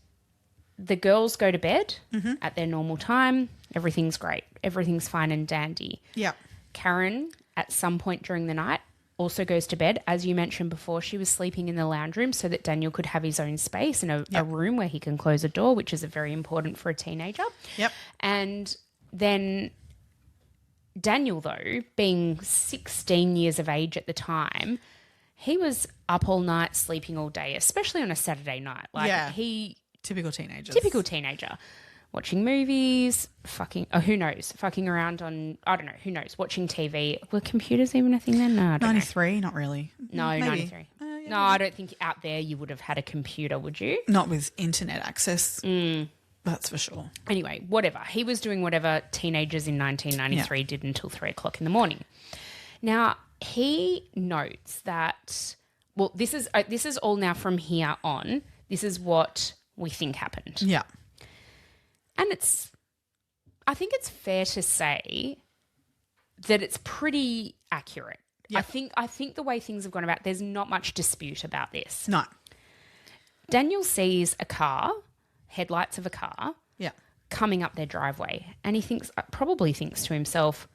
the girls go to bed Mm-hmm. at their normal time. Everything's great. Everything's fine and dandy. Yeah. Karen, at some point during the night, also goes to bed. As you mentioned before, she was sleeping in the lounge room so that Daniel could have his own space and a room where he can close a door, which is very important for a teenager. Yep. And then Daniel, though, being 16 years of age at the time, he was up all night, sleeping all day, especially on a Saturday night. Typical teenagers. Typical teenager. Watching movies, fucking around on, I don't know, who knows, watching TV. Were computers even a thing then? No, I don't 93, not really. know. No, Maybe. 93. No, I don't think out there you would have had a computer, would you? Not with internet access. That's for sure. Anyway, whatever. He was doing whatever teenagers in 1993 did until 3 o'clock in the morning. Now, he notes that, well, this is all now from here on. This is what we think happened. Yeah. And I think it's fair to say that it's pretty accurate. Yep. I think the way things have gone about, there's not much dispute about this. No. Daniel sees a car, headlights of a car, Yeah. coming up their driveway, and he probably thinks to himself,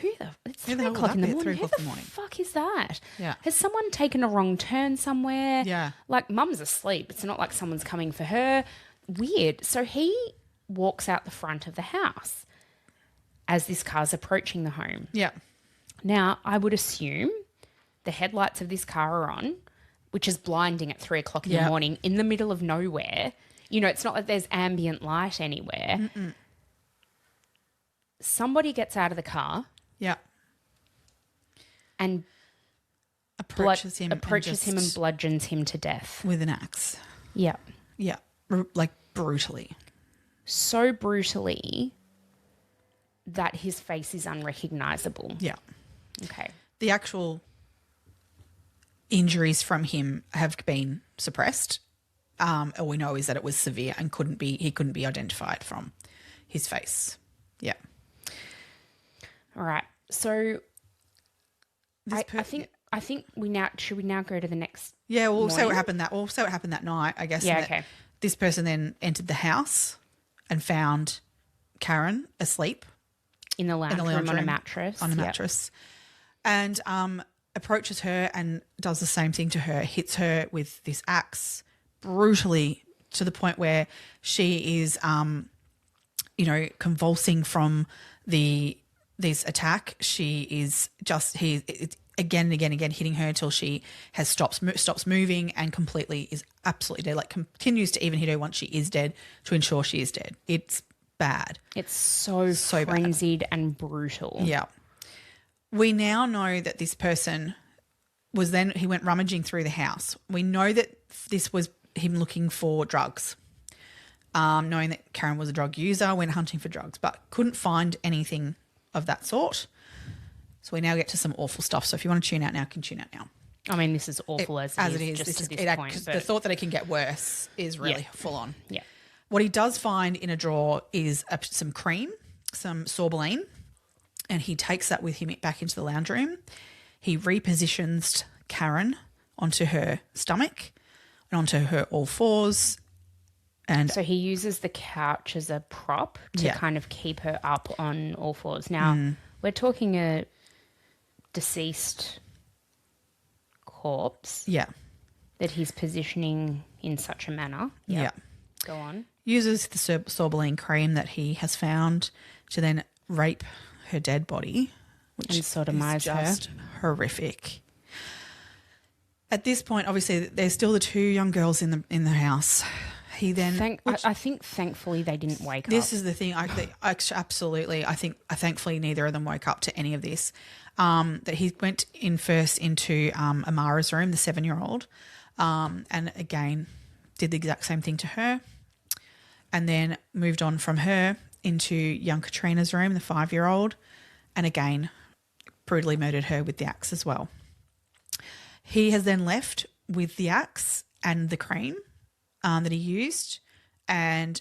it's Who 3 the hell would o'clock that in the be at morning. 3 Who o'clock in the the morning? fuck is that? Yeah. Has someone taken a wrong turn somewhere? Yeah. Like, mum's asleep. It's not like someone's coming for her. Weird. So he walks out the front of the house as this car's approaching the home. Yeah. Now, I would assume the headlights of this car are on, which is blinding at 3 o'clock in the morning in the middle of nowhere. You know, it's not like there's ambient light anywhere. Mm-mm. Somebody gets out of the car Yeah. and Approaches him and bludgeons him to death. with an axe. Yeah. Yeah. Like brutally. So brutally that his face is unrecognizable. Yeah. Okay. The actual injuries from him have been suppressed. All we know is that it was severe and he couldn't be identified from his face. Yeah. All right. So I think should we now go to the next? Yeah, we'll say what morning? happened that night, I guess. Yeah, and that okay. This person then entered the house and found Karen asleep In the lounge room on a mattress. Yep. And approaches her and does the same thing to her, hits her with this axe brutally to the point where she is, convulsing from this attack. She is it's again and again hitting her until she has stops moving and completely is absolutely dead. Like continues to even hit her once she is dead to ensure she is dead. It's bad. It's so frenzied and brutal. Yeah. We now know that this person he went rummaging through the house. We know that this was him looking for drugs. Knowing that Karen was a drug user, went hunting for drugs, but couldn't find anything of that sort. So we now get to some awful stuff. So if you want to tune out now, you can tune out now. I mean, this is awful as it is. Just to this point. The thought that it can get worse is really full on. Yeah. What he does find in a drawer is some cream, some sorbeline, and he takes that with him back into the lounge room. He repositions Karen onto her stomach and onto her all fours. And So he uses the couch as a prop to kind of keep her up on all fours. Now, we're talking a deceased corpse that he's positioning in such a manner. Yeah. Go on. Uses the sorbeline cream that he has found to then rape her dead body, which And is sodomise her. just horrific. At this point, obviously, there's still the two young girls in the house. He then, I think thankfully they didn't wake up. this is the thing. Absolutely, I think thankfully neither of them woke up to any of this. That he went in first into Amara's room, the 7-year-old, and again did the exact same thing to her. and then moved on from her into young Katrina's room, the 5-year-old, and again brutally murdered her with the axe as well. He has then left with the axe and the cream that he used and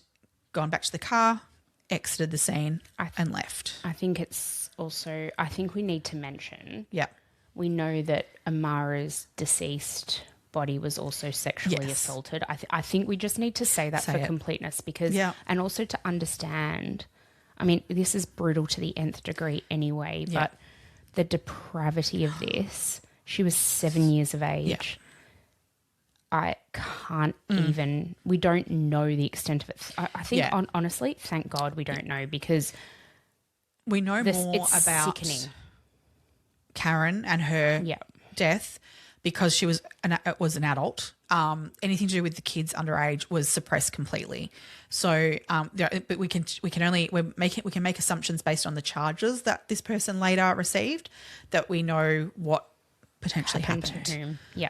gone back to the car, exited the scene and left. I think it's also, I think we need to mention, Yeah. we know that Amara's deceased body was also sexually Yes. assaulted. I think we just need to say that for it. completeness because, Yeah. and also to understand, I mean, this is brutal to the nth degree anyway, Yeah. but the depravity of this, she was 7 years of age. Yeah. I can't even, we don't know the extent of it. I think, Yeah. honestly, thank God we don't know because We know more it's about sickening. Karen and her Yeah. death because she was an adult. Anything to do with the kids underage was suppressed completely. So, but we can make assumptions based on the charges that this person later received, that we know what potentially happened. To whom? Yeah.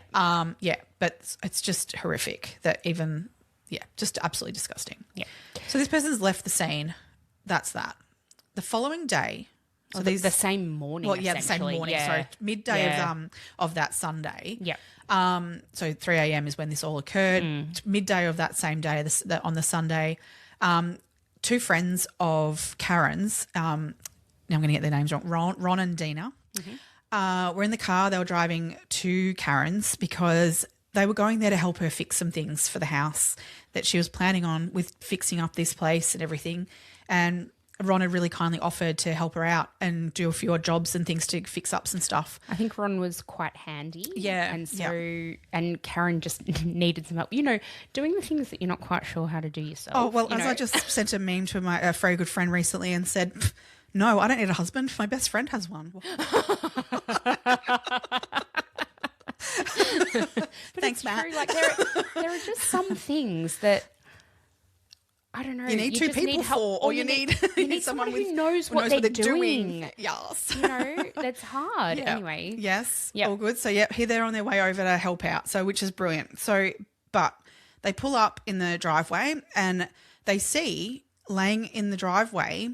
But it's just horrific that just absolutely disgusting. Yeah. So this person's left the scene. That's that. The following day, so the same morning. the same essentially. morning. Yeah. Sorry, midday Yeah. of that Sunday. Yeah. So 3 a.m. is when this all occurred. Midday of that same day, on the Sunday, two friends of Karen's. Now I'm going to get their names wrong. Ron and Dina. Were in the car. They were driving to Karen's because they were going there to help her fix some things for the house that she was planning on with fixing up this place and everything. And Ron had really kindly offered to help her out and do a few odd jobs and things to fix up some stuff. I think Ron was quite handy. Yeah, And so, and Karen just needed some help, doing the things that you're not quite sure how to do yourself. Oh, well, I just sent a meme to a very good friend recently and said, no, I don't need a husband. My best friend has one. Thanks, Matt. True. Like there are just some things that I don't know. You need two just people need help, for, or you need someone who knows what they're doing. Yes. That's hard. Yeah. Anyway. Yes. Yep. All good. So, here they're on their way over to help out. So, which is brilliant. So, but they pull up in the driveway and they see laying in the driveway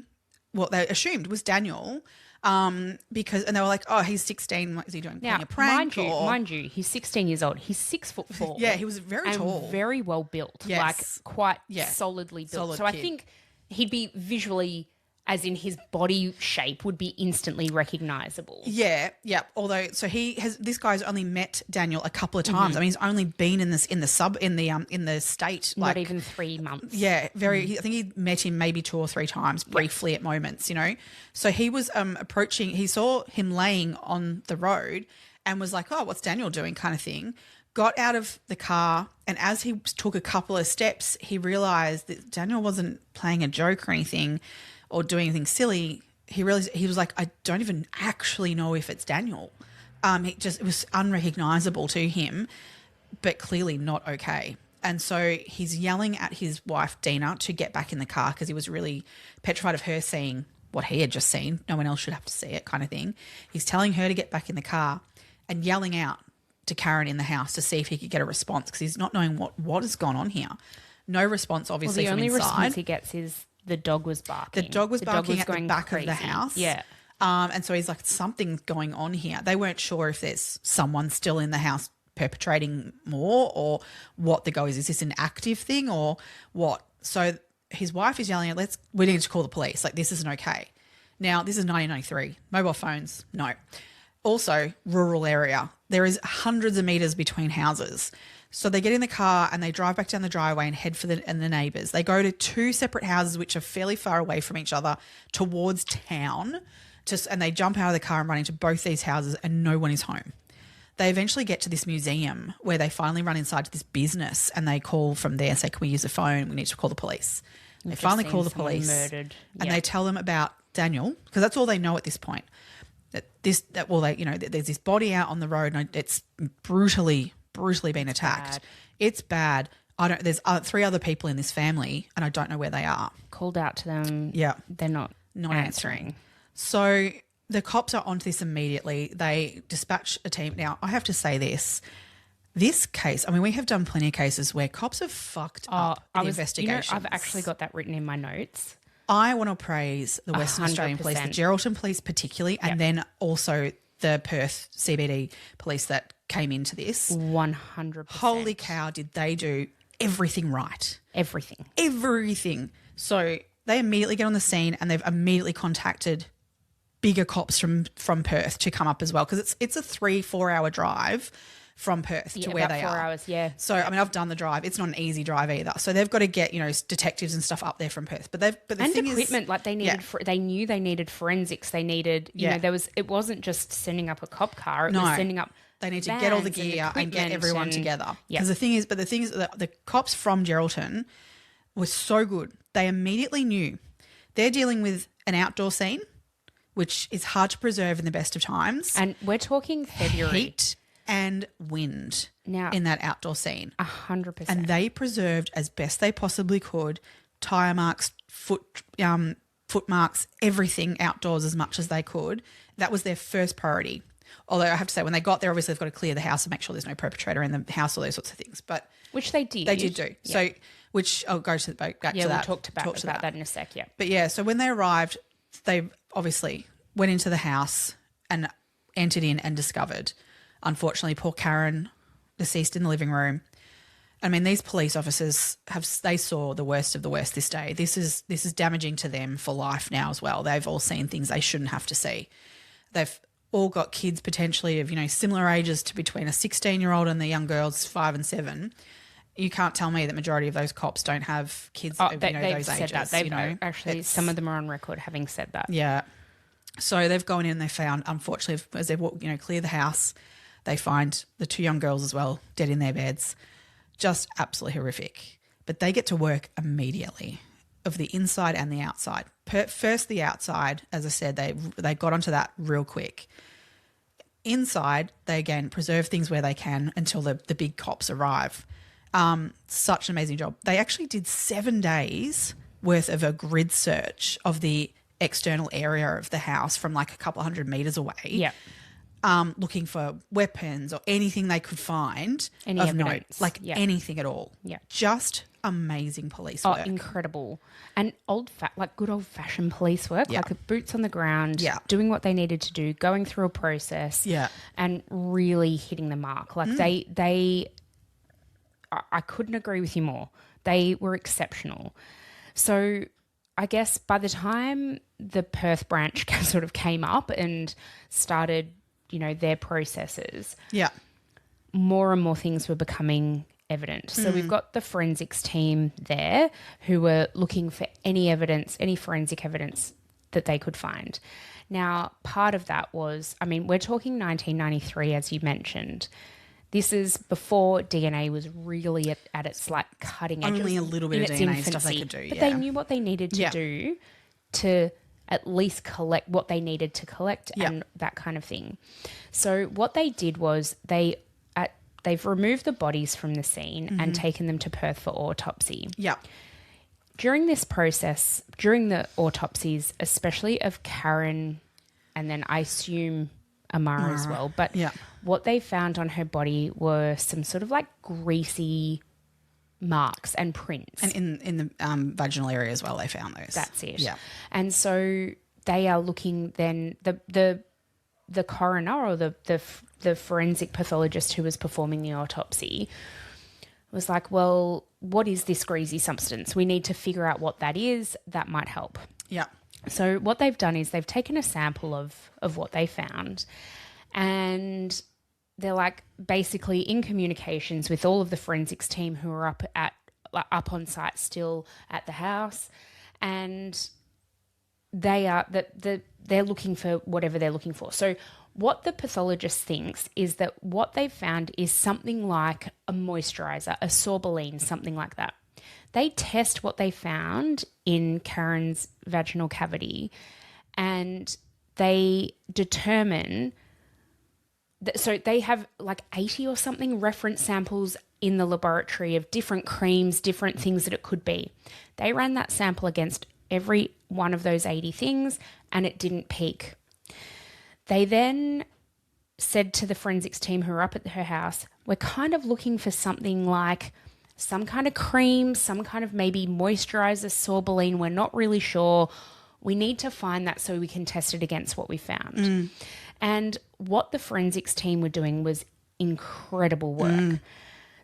what they assumed was Daniel. And they were like, oh, he's 16. What is he doing? Now, Playing a prank? mind you, he's 16 years old. He's 6'4". Yeah, he was very tall. Very well built. Yes. Like quite solidly built. Solid so I kid. think he'd be visually, as in his body shape, would be instantly recognisable. Yeah. Although, so this guy's only met Daniel a couple of times. I mean, he's only been in the state. Not even 3 months. Yeah, I think he met him maybe 2 or 3 times briefly at moments, So he was approaching, he saw him laying on the road and was like, oh, what's Daniel doing kind of thing. Got out of the car, and as he took a couple of steps, he realised that Daniel wasn't playing a joke or anything or doing anything silly. He realized, he was like, I don't even actually know if it's Daniel. It was unrecognisable to him, but clearly not okay. And so he's yelling at his wife, Dina, to get back in the car because he was really petrified of her seeing what he had just seen. No one else should have to see it, kind of thing. He's telling her to get back in the car and yelling out to Karen in the house to see if he could get a response because he's not knowing what has gone on here. No response, obviously, the from only inside. response he gets is the dog was barking. The dog was barking at the back crazy. of the house. Yeah. And so he's like, something's going on here. They weren't sure if there's someone still in the house perpetrating more or what the go is. Is this an active thing or what? So his wife is yelling, we need to call the police. Like, this isn't okay. Now, this is 1993. Mobile phones, no. Also, rural area. There is hundreds of meters between houses. So they get in the car and they drive back down the driveway and head for the neighbours. They go to 2 separate houses which are fairly far away from each other towards town. And they jump out of the car and run into both these houses and no one is home. They eventually get to this museum where they finally run inside to this business and they call from there and say, can we use the phone? We need to call the police. They finally call the police murdered. and they tell them about Daniel because that's all they know at this point. There's this body out on the road and it's brutally been attacked. It's bad. There's 3 other people in this family and I don't know where they are. Called out to them. Yeah. They're not answering. So the cops are onto this immediately. They dispatch a team. Now, I have to say this. This case, I mean, we have done plenty of cases where cops have fucked up the investigations. I've actually got that written in my notes. I want to praise the Western Australian Police, the Geraldton Police particularly, and then also the Perth CBD Police that came into this. 100%. Holy cow, did they do everything right. Everything. So they immediately get on the scene and they've immediately contacted bigger cops from Perth to come up as well, because it's a 3-4 hour drive from Perth to where they are. 4 hours, yeah. So, I mean, I've done the drive. It's not an easy drive either. So they've got to get, detectives and stuff up there from Perth. But the thing equipment, is, like they needed, they knew they needed forensics. They needed, it wasn't just sending up a cop car. It was sending up. They need to get all the gear and get everyone together. Because the thing is that the cops from Geraldton were so good. They immediately knew they're dealing with an outdoor scene, which is hard to preserve in the best of times. And we're talking February. Heat and wind now in that outdoor scene. 100%. And they preserved as best they possibly could tyre marks, foot marks, everything outdoors as much as they could. That was their first priority. Although I have to say, when they got there, obviously they've got to clear the house and make sure there's no perpetrator in the house, all those sorts of things. But which they did. They did do. Yeah. So, which I'll go to back to that. Yeah, we'll talk about that in a sec, yeah. But yeah, so when they arrived, they obviously went into the house and entered in and discovered, unfortunately, poor Karen deceased in the living room. I mean, these police officers they saw the worst of the worst this day. This is damaging to them for life now as well. They've all seen things they shouldn't have to see. They've all got kids potentially of, similar ages to between a 16-year-old and the young girls 5 and 7. You can't tell me that majority of those cops don't have kids of they've those said ages. That. They've actually, some of them are on record having said that. Yeah. So they've gone in and they found, unfortunately, as they walk, clear the house, they find the 2 young girls as well, dead in their beds. Just absolutely horrific. But they get to work immediately, of the inside and the outside. First, the outside, as I said, they got onto that real quick. Inside, they again preserve things where they can until the big cops arrive. Such an amazing job. They actually did 7 days worth of a grid search of the external area of the house from like a couple of 100 meters away. Yeah. Looking for weapons or anything they could find Any of evidence. note, anything at all. Yeah. Just amazing police work. Oh, incredible. And good old-fashioned police work, like boots on the ground, doing what they needed to do, going through a process, and really hitting the mark. Like I couldn't agree with you more. They were exceptional. So I guess by the time the Perth branch sort of came up and started, their processes, more and more things were becoming evident. So we've got the forensics team there who were looking for any evidence, any forensic evidence that they could find. Now, part of that was, we're talking 1993, as you mentioned. This is before DNA was really at its cutting edge. Only a little bit of DNA stuff they could do. But they knew what they needed to do to at least collect what they needed to collect and that kind of thing. So what they did was they've removed the bodies from the scene and taken them to Perth for autopsy. Yeah. During this process, during the autopsies, especially of Karen and then I assume Amara as well, but what they found on her body were some sort of greasy marks and prints. And in the vaginal area as well, they found those. That's it. Yeah. And so they are looking then, the coroner or the forensic pathologist who was performing the autopsy was like, well, what is this greasy substance? We need to figure out what that is. That might help. Yeah. So what they've done is they've taken a sample of what they found and they're basically in communications with all of the forensics team who are up on site still at the house, and they're looking for whatever they're looking for. So what the pathologist thinks is that what they've found is something like a moisturizer, a sorbeline, something like that. They test what they found in Karen's vaginal cavity and they determine that, so they have 80 or something reference samples in the laboratory of different creams, different things that it could be. They ran that sample against every one of those 80 things and it didn't peak. They then said to the forensics team who were up at her house, we're kind of looking for something like some kind of cream, some kind of maybe moisturizer, sorbeline. We're not really sure. We need to find that so we can test it against what we found. And what the forensics team were doing was incredible work.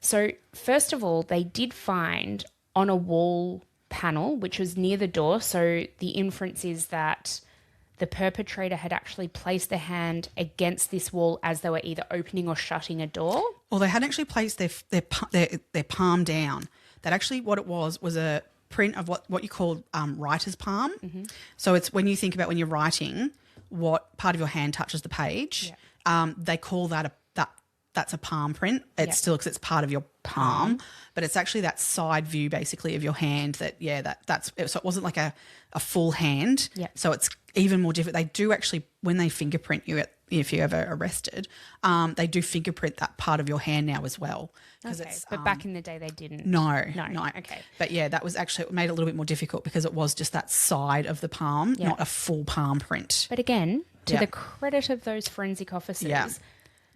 So first of all, they did find on a wall panel, which was near the door. So the inference is that the perpetrator had actually placed their hand against this wall as they were either opening or shutting a door. Well, they hadn't actually placed their palm down. That actually what it was a print of what you call writer's palm. So it's when you think about when you're writing, what part of your hand touches the page. They call that that's a palm print. It's still because it's part of your palm, but it's actually that side view basically of your hand that's so it wasn't like a full hand. So it's even more difficult. They do actually, when they fingerprint you if you're ever arrested, they do fingerprint that part of your hand now as well. Okay, but back in the day they didn't. No. Okay. But yeah, that was actually, it made it a little bit more difficult because it was just that side of the palm, not a full palm print. But again, to the credit of those forensic officers,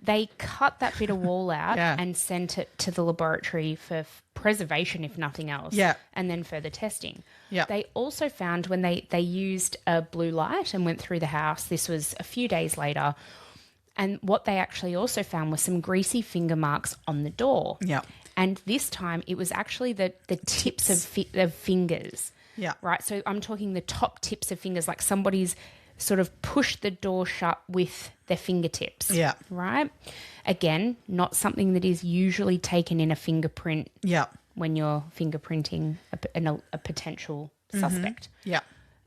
they cut that bit of wall out and sent it to the laboratory for preservation, if nothing else, and then further testing. They also found when they used a blue light and went through the house, this was a few days later, and what they actually also found was some greasy finger marks on the door. And this time it was actually the tips of fingers. Right? So I'm talking the top tips of fingers, like somebody's sort of pushed the door shut with their fingertips. Right? Again, not something that is usually taken in a fingerprint when you're fingerprinting a potential suspect.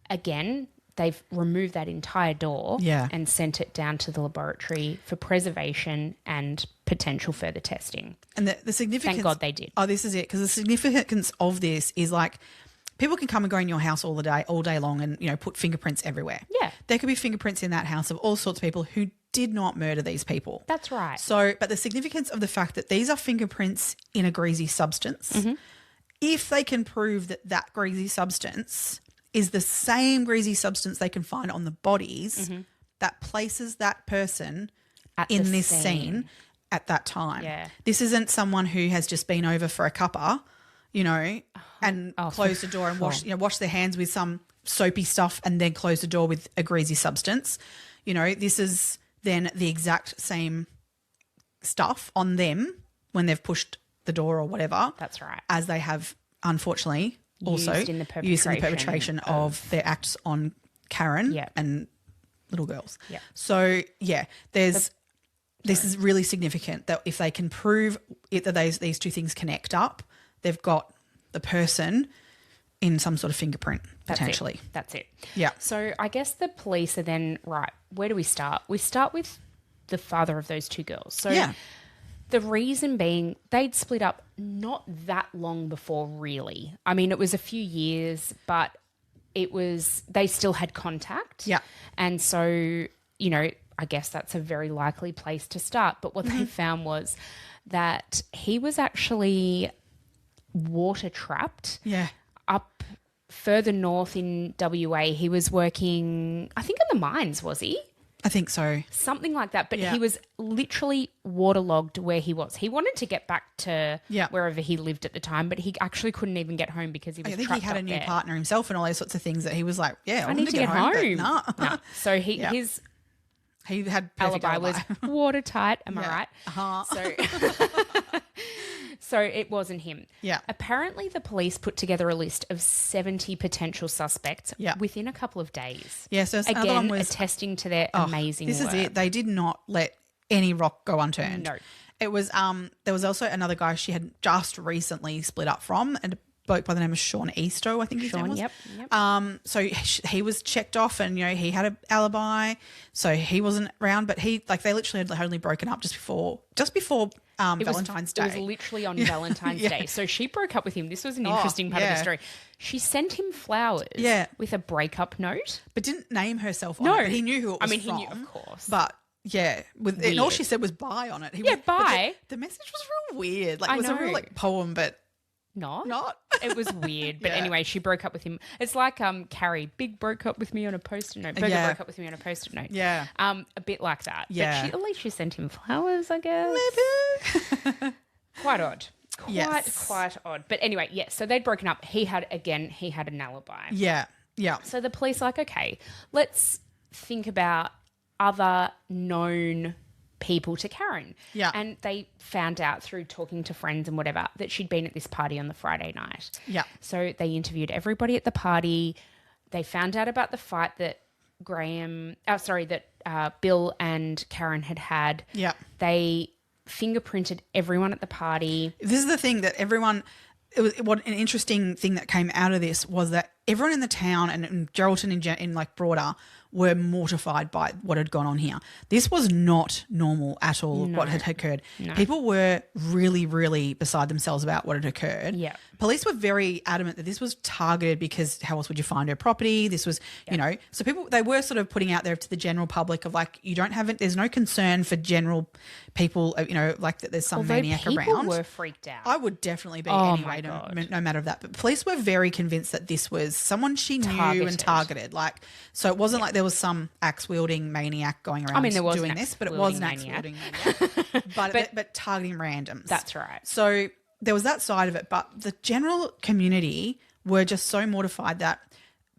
Again, they've removed that entire door and sent it down to the laboratory for preservation and potential further testing. And the significance... Thank God they did. Oh, this is it. Because the significance of this is like... People can come and go in your house all day long and, put fingerprints everywhere. There could be fingerprints in that house of all sorts of people who did not murder these people. That's right. So, but the significance of the fact that these are fingerprints in a greasy substance, if they can prove that greasy substance is the same greasy substance they can find on the bodies, that places that person in this scene at that time. This isn't someone who has just been over for a cuppa, and close the door and wash their hands with some soapy stuff and then close the door with a greasy substance. This is then the exact same stuff on them when they've pushed the door or whatever. That's right. As they have, unfortunately, also used in the perpetration of their acts on Karen and little girls. So, this is really significant that if they can prove that these two things connect up, they've got the person in some sort of fingerprint, potentially. That's it. Yeah. So I guess the police are then, right, where do we start? We start with the father of those two girls. So the reason being they'd split up not that long before, really. I mean, it was a few years, but they still had contact. And so, I guess that's a very likely place to start. But what they found was that he was actually water trapped up further north in WA. He was working, I think, in the mines, was he? I think so. Something like that. But he was literally waterlogged where he was. He wanted to get back to wherever he lived at the time, but he actually couldn't even get home because he was trapped. I think he had a new partner himself and all those sorts of things that he was like, I need to get home. No. So his had alibi was watertight. Am I right? So it wasn't him. Apparently the police put together a list of 70 potential suspects within a couple of days. So again, one was attesting to their amazing work. This is it. They did not let any rock go unturned. No. It was there was also another guy she had just recently split up from, and a bloke by the name of Sean Eastoe, I think his name was. Yep. So he was checked off, and he had an alibi, so he wasn't around. But they literally had only broken up just before Valentine's Day. It was literally on Valentine's Day. So she broke up with him. This was an interesting part of the story. She sent him flowers with a breakup note, but didn't name herself on it. But he knew who it was from. He knew, of course. But and all she said was bye on it. Bye. The message was real weird. It was a real poem, but. Not. It was weird. But Yeah. anyway, she broke up with him. It's like Carrie, Big broke up with me on a post-it note. Burger Yeah. broke up with me on a post-it note. Yeah. A bit like that. Yeah. But at least she sent him flowers, I guess. Maybe. Quite odd. Yes. Quite odd. But anyway, yes. So they'd broken up. He had an alibi. Yeah. Yeah. So the police are like, okay, let's think about other known people to Karen. Yeah. And they found out through talking to friends and whatever that she'd been at this party on the Friday night. Yeah. So they interviewed everybody at the party. They found out about the fight that Bill and Karen had. Yeah. They fingerprinted everyone at the party. This is the thing that everyone. What an interesting thing that came out of this was that everyone in the town and in Geraldton in like broader were mortified by what had gone on here. This was not normal at all, what had occurred. No. People were really, really beside themselves about what had occurred. Yeah. Police were very adamant that this was targeted because how else would you find her property? This was, so they were sort of putting out there to the general public of like, there's no concern for general people, like that there's some maniac around. People were freaked out. I would definitely be Oh, anyway, my God. no matter of that. But police were very convinced that this was someone she knew and targeted. Like, so it wasn't like there was some axe-wielding maniac going around there was doing an this, but it was an axe-wielding axe-wielding maniac. but targeting randoms. That's right. So there was that side of it. But the general community were just so mortified that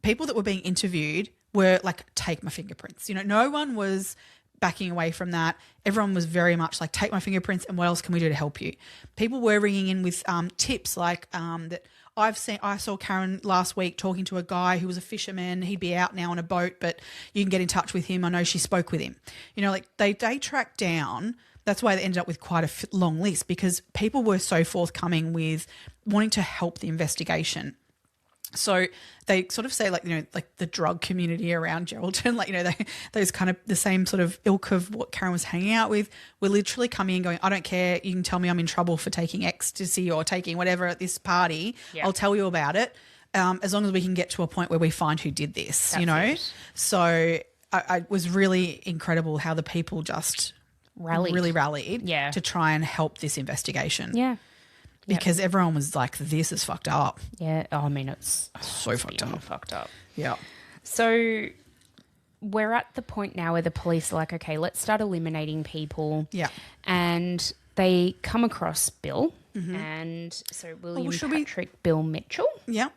people that were being interviewed were like, take my fingerprints. No one was backing away from that. Everyone was very much like, take my fingerprints and what else can we do to help you? People were ringing in with tips like that I saw Karen last week talking to a guy who was a fisherman. He'd be out now on a boat, but you can get in touch with him. I know she spoke with him. Like they tracked down. That's why they ended up with quite a long list because people were so forthcoming with wanting to help the investigation. So they sort of say like the drug community around Geraldton, those kind of the same sort of ilk of what Karen was hanging out with, were literally coming and going, I don't care. You can tell me I'm in trouble for taking ecstasy or taking whatever at this party. Yeah. I'll tell you about it. As long as we can get to a point where we find who did this, It. So I was really incredible how the people just really rallied to try and help this investigation. Yeah. Because everyone was like, this is fucked up. Yeah. Oh, I mean, it's so fucked up. Yeah. So we're at the point now where the police are like, okay, let's start eliminating people. Yeah. And they come across Bill. Mm-hmm. And so William Patrick Bill Mitchell. Yeah.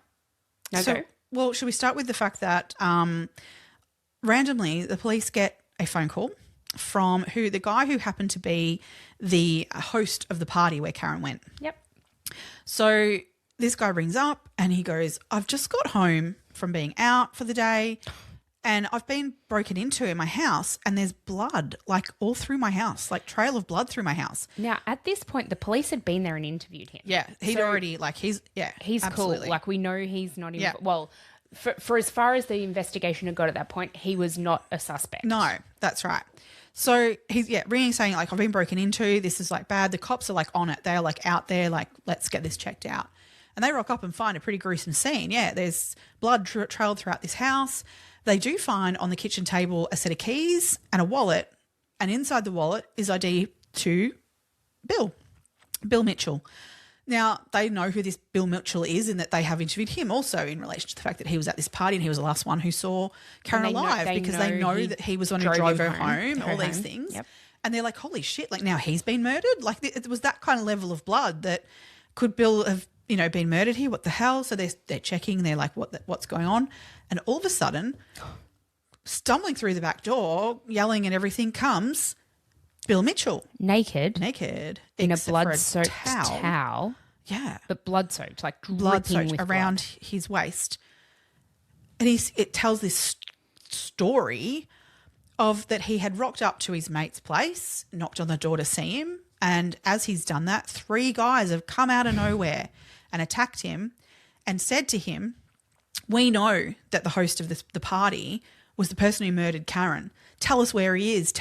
Go. Well, should we start with the fact that randomly the police get a phone call from the guy who happened to be the host of the party where Karen went. Yep. So this guy rings up and he goes, I've just got home from being out for the day and I've been broken into in my house and there's blood like all through my house, like trail of blood through my house. Now, at this point, the police had been there and interviewed him. Yeah. He'd already he's absolutely cool. Like we know he's not in, well, for as far as the investigation had got at that point, he was not a suspect. No, that's right. So he's ringing saying like, I've been broken into. This is like bad. The cops are like on it. They're like out there like, let's get this checked out. And they rock up and find a pretty gruesome scene. Yeah, there's blood trailed throughout this house. They do find on the kitchen table a set of keys and a wallet. And inside the wallet is ID to Bill Mitchell. Now, they know who this Bill Mitchell is and that they have interviewed him also in relation to the fact that he was at this party and he was the last one who saw Karen alive because they know that he was the one who drove her home, all these things. Yep. And they're like, holy shit, like now he's been murdered? Like it was that kind of level of blood that could Bill have, been murdered here? What the hell? So they're checking, they're like, what's going on? And all of a sudden, stumbling through the back door, yelling and everything comes Bill Mitchell. Naked. In a blood-soaked towel. Yeah. But blood-soaked, like blood-soaked with around his waist. And it tells this story of that he had rocked up to his mate's place, knocked on the door to see him, and as he's done that, 3 guys have come out of nowhere and attacked him and said to him, we know that the host of the party was the person who murdered Karen. Tell us where he is.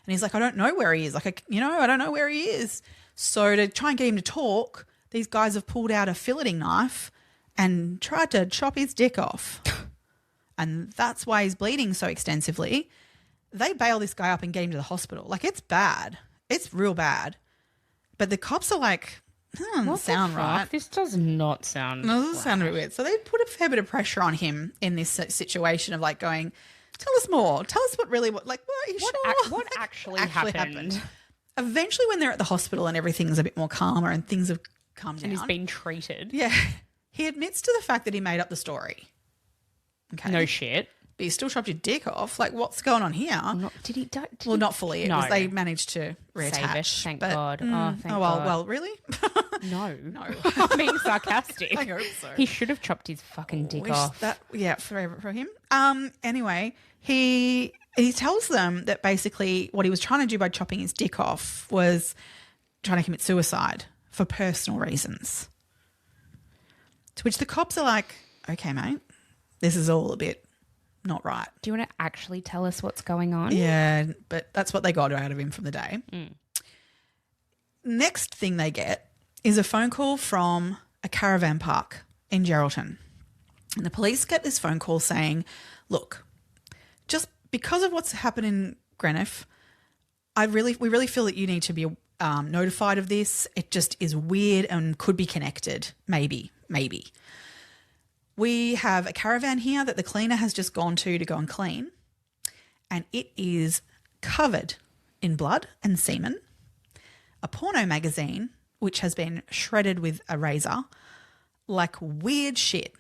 And he's like, I don't know where he is. I don't know where he is. So to try and get him to talk, these guys have pulled out a filleting knife and tried to chop his dick off. And that's why he's bleeding so extensively. They bail this guy up and get him to the hospital. Like, it's bad. It's real bad. But the cops are like, doesn't sound right. This does not sound No, it doesn't sound a bit weird. So they put a fair bit of pressure on him in this situation of like going, tell us more. Tell us what actually happened. Eventually when they're at the hospital and everything's a bit more calmer and things have calmed down. And he's been treated. Yeah. He admits to the fact that he made up the story. Okay. No shit. But you still chopped your dick off. Like, what's going on here? Did he? Well, not fully. No. They managed to reattach. Save it, thank God. Thank God. Well, really? No. I'm being sarcastic. I hope so. He should have chopped his fucking dick off. For him. Anyway, he tells them that basically what he was trying to do by chopping his dick off was trying to commit suicide for personal reasons. To which the cops are like, okay, mate, this is all a bit not right. Do you want to actually tell us what's going on? Yeah, but that's what they got out of him from the day. Next thing they get is a phone call from a caravan park in Geraldton. And the police get this phone call saying, look, just because of what's happened in Greenough, we really feel that you need to be notified of this. It just is weird and could be connected. Maybe. We have a caravan here that the cleaner has just gone to go and clean, and it is covered in blood and semen, a porno magazine which has been shredded with a razor, like weird shit.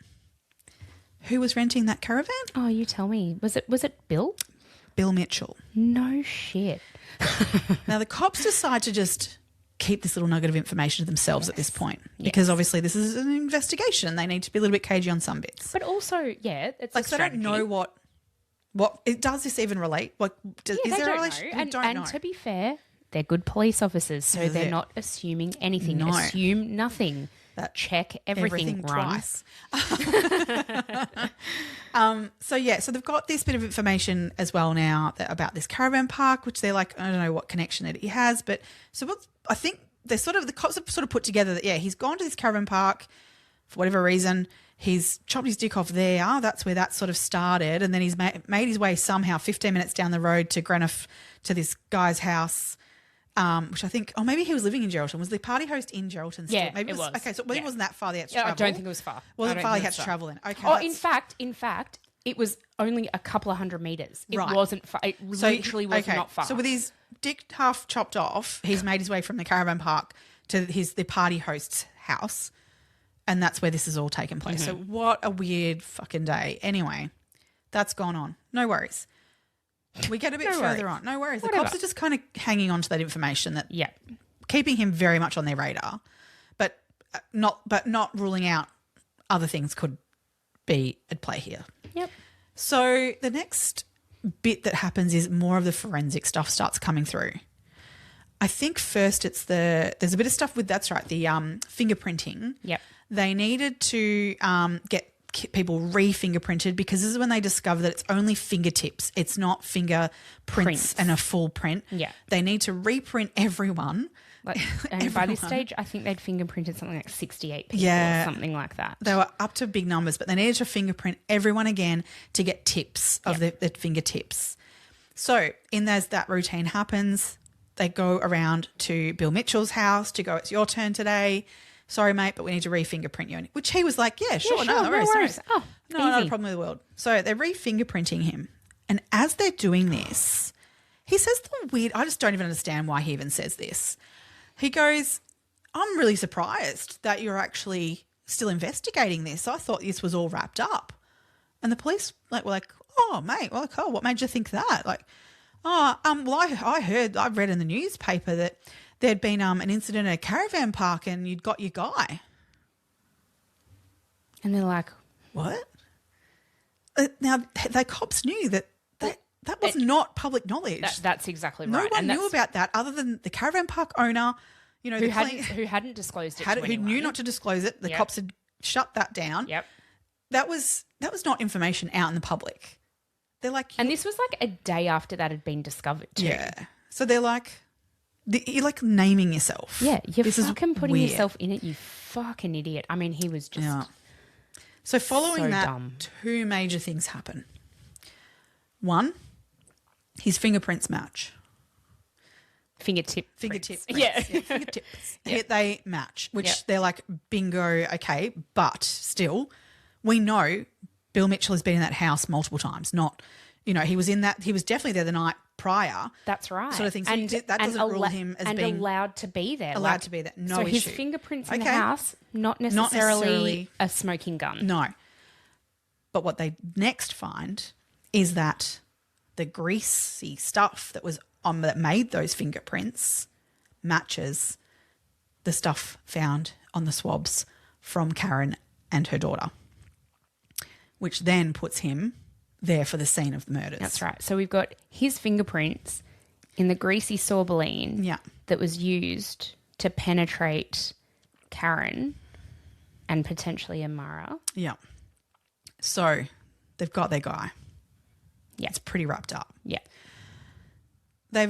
Who was renting that caravan? Oh, you tell me. Was it Bill? Bill Mitchell. No shit. Now the cops decide to just keep this little nugget of information to themselves at this point because obviously this is an investigation. They need to be a little bit cagey on some bits. But also, it's like a they don't know what does this even relate? Like, is there a relation? And to be fair, they're good police officers, so they're not assuming anything. No. Assume nothing. Check everything twice. So they've got this bit of information as well now about this caravan park, which they're like, I don't know what connection it has, but I think the cops have sort of put together that he's gone to this caravan park for whatever reason. He's chopped his dick off there. That's where that sort of started, and then he's made his way somehow 15 minutes down the road to Greenough to this guy's house. Which I think, maybe he was living in Geraldton. Was the party host in Geraldton still? Yeah, maybe it was. Okay, so maybe it wasn't that far they had to travel. I don't think it was far. Wasn't far they had to travel in. Okay. Oh, in fact, it was only a couple of 100 metres. It wasn't far. It literally was not far. So with his dick half chopped off, he's made his way from the caravan park to the party host's house, and that's where this has all taken place. So what a weird fucking day. Anyway, that's gone on. No worries. We get a bit further on. No worries. Whatever. The cops are just kind of hanging on to that information keeping him very much on their radar, but not ruling out other things could be at play here. Yep. So the next bit that happens is more of the forensic stuff starts coming through. I think first there's a bit of stuff with the fingerprinting. Yep. They needed to get people re-fingerprinted because this is when they discover that it's only fingertips. It's not fingerprints and a full print. Yeah. They need to reprint everyone. And by this stage, I think they'd fingerprinted something like 68 people or something like that. They were up to big numbers, but they needed to fingerprint everyone again to get tips of the fingertips. So as that routine happens, they go around to Bill Mitchell's house to go, it's your turn today. Sorry, mate, but we need to re-fingerprint you. Which he was like, yeah, sure, no worries. Oh, no, not a problem with the world. So they're re-fingerprinting him. And as they're doing this, he says the weird, I just don't even understand why he even says this. He goes, I'm really surprised that you're actually still investigating this. I thought this was all wrapped up. And the police were like, oh, mate, what made you think that? I read in the newspaper that there'd been an incident at a caravan park and you'd got your guy. And they're like, what? Now, the cops knew that was not public knowledge. That's exactly right. No one knew about that other than the caravan park owner, who hadn't disclosed it to anyone. Who knew not to disclose it. The cops had shut that down. Yep. That was not information out in the public. They're like... And this was like a day after that had been discovered too. Yeah. So they're like... You're like naming yourself. Yeah, you're fucking putting weird. yourself in it, you fucking idiot. I mean, he was just... Yeah. So following that, dumb. two major things happen. One, his fingerprints match. fingertip. fingertip prints. Yeah. prints. Yeah, fingertips. They match, which they're like, bingo, okay. But still, we know Bill Mitchell has been in that house multiple times. Not, he was definitely there the night prior. That's right. Sort of thing. So that doesn't rule him as being allowed to be there. allowed to be there. No so issue. his fingerprints in the house, not necessarily a smoking gun. No. But what they next find is that the greasy stuff that was on that made those fingerprints matches the stuff found on the swabs from Karen and her daughter, which then puts him there for the scene of the murders. That's right. So we've got his fingerprints in the greasy sorbeline that was used to penetrate Karen and potentially Amara. Yeah. So they've got their guy. Yeah. It's pretty wrapped up. Yeah. They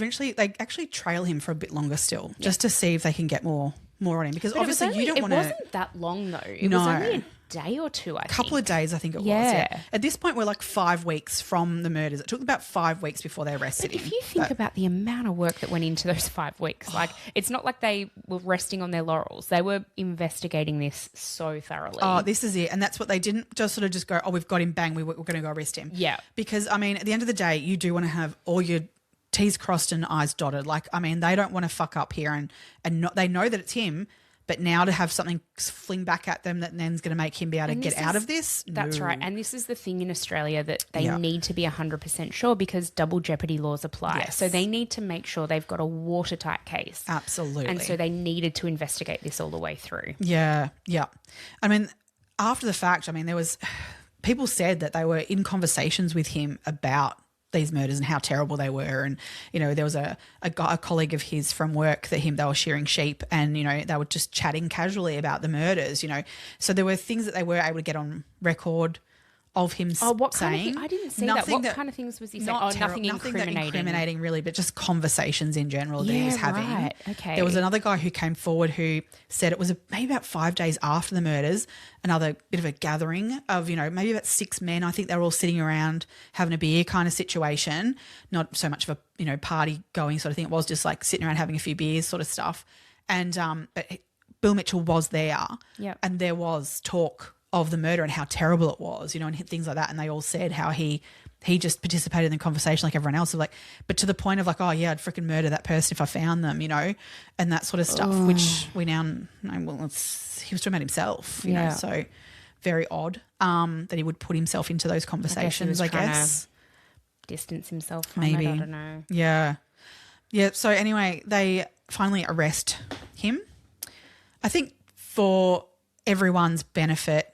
actually trail him for a bit longer still, just to see if they can get more on him. Because obviously you don't want to. It wasn't that long though. It was only a day or two, I think. A couple of days, I think it was. Yeah. At this point, we're like 5 weeks from the murders. It took about 5 weeks before they arrested him. If you think about the amount of work that went into those 5 weeks, like it's not like they were resting on their laurels. They were investigating this so thoroughly. Oh, this is it. And that's what they didn't just go, oh, we've got him, bang, we're going to go arrest him. Yeah. Because, I mean, at the end of the day, you do want to have all your T's crossed and I's dotted. Like, I mean, they don't want to fuck up here and not, they know that it's him. But now to have something fling back at them that then's going to make him be able to get out of this? That's right. And this is the thing in Australia that they need to be 100% sure because double jeopardy laws apply. Yes. So they need to make sure they've got a watertight case. Absolutely. And so they needed to investigate this all the way through. Yeah, yeah. I mean, after the fact, I mean, there was – people said that they were in conversations with him about these murders and how terrible they were. And, there was a colleague of his from work that they were shearing sheep and, they were just chatting casually about the murders, So there were things that they were able to get on record of him what saying. Kind of I didn't see that. What kind of things was he saying? Nothing incriminating. Nothing incriminating really, but just conversations in general that he was having. Right. Okay. There was another guy who came forward who said it was maybe about 5 days after the murders, another bit of a gathering of, maybe about 6 men. I think they were all sitting around having a beer kind of situation, not so much of a, party going sort of thing. It was just like sitting around having a few beers sort of stuff. And but Bill Mitchell was there and there was talk of the murder and how terrible it was, and things like that. And they all said how he just participated in the conversation like everyone else. But to the point of like, oh yeah, I'd freaking murder that person if I found them, and that sort of stuff, which we now know, well, he was talking about himself, you know, so very odd that he would put himself into those conversations, I guess. Distance himself from maybe. it, I don't know. Yeah. Yeah. So anyway, they finally arrest him. I think for everyone's benefit,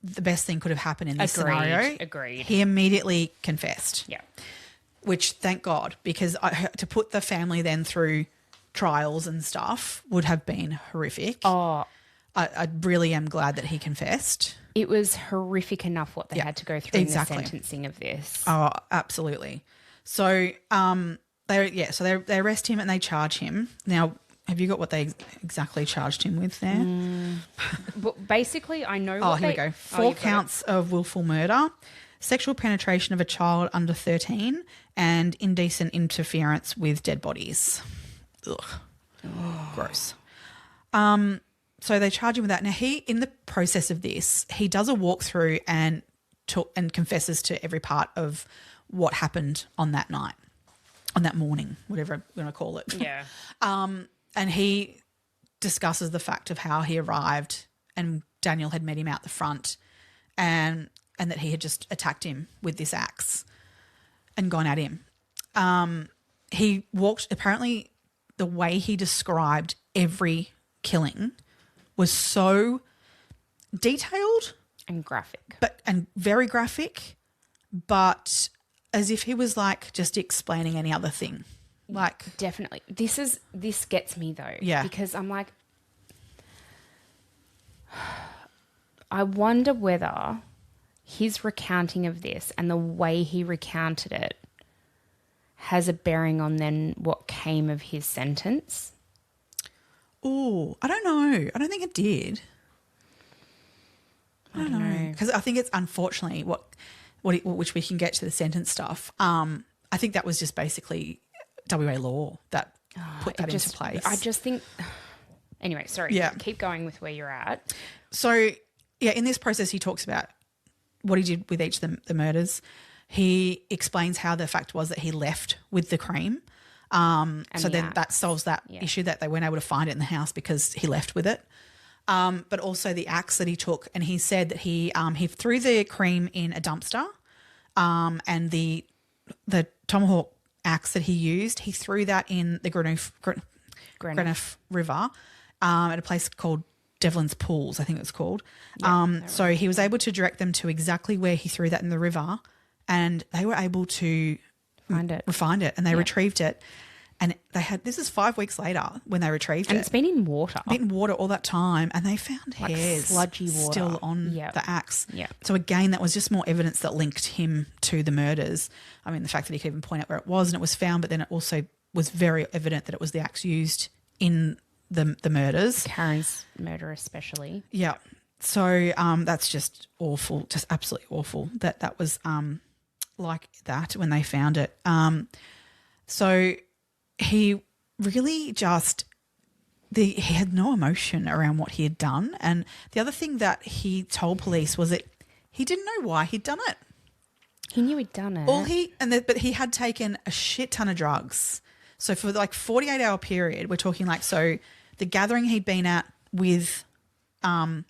the best thing could have happened in this scenario. Agreed. He immediately confessed. Yeah. Which, thank God, because to put the family then through trials and stuff would have been horrific. Oh. I really am glad that he confessed. It was horrific enough what they had to go through in the sentencing of this. Oh, absolutely. So, they arrest him and they charge him. Now, have you got what they exactly charged him with there? But basically, I know. Here we go. 4 counts of willful murder, sexual penetration of a child under 13, and indecent interference with dead bodies. Ugh, gross. So they charge him with that. Now in the process of this, he does a walkthrough and confesses to every part of what happened on that night, on that morning, whatever I'm going to call it. Yeah. And he discusses the fact of how he arrived and Daniel had met him out the front and that he had just attacked him with this axe and gone at him. He walked, apparently the way he described every killing was so detailed. And graphic. And very graphic, but as if he was like just explaining any other thing. Like definitely. This gets me though. Yeah. Because I'm like, I wonder whether his recounting of this and the way he recounted it has a bearing on then what came of his sentence. Oh, I don't know. I don't think it did. I don't know. Because I think it's unfortunately which we can get to the sentence stuff. I think that was just basically WA law that put that into place. I just think... Anyway, sorry. Yeah. Keep going with where you're at. So, yeah, in this process, he talks about what he did with each of the murders. He explains how the fact was that he left with the cream. So then axe. that solves that issue that they weren't able to find it in the house because he left with it. But also the axe that he took, and he said that he threw the cream in a dumpster, and the tomahawk axe that he used, he threw that in the Greenough River at a place called Devlin's Pools, I think it was called. So he was able to direct them to exactly where he threw that in the river, and they were able to find it, and they retrieved it. And this is 5 weeks later when they retrieved it. And it's been in water. All that time, and they found hairs sludgy water still on the axe. Yeah. So again, that was just more evidence that linked him to the murders. I mean, the fact that he could even point out where it was and it was found, but then it also was very evident that it was the axe used in the murders. Karen's murder especially. Yeah. So that's just awful, just absolutely awful that was like that when they found it. So he really just he had no emotion around what he had done. And the other thing that he told police was that he didn't know why he'd done it. He knew he'd done it. But he had taken a shit ton of drugs. So for like 48-hour period, we're talking like, so the gathering he'd been at with Karen.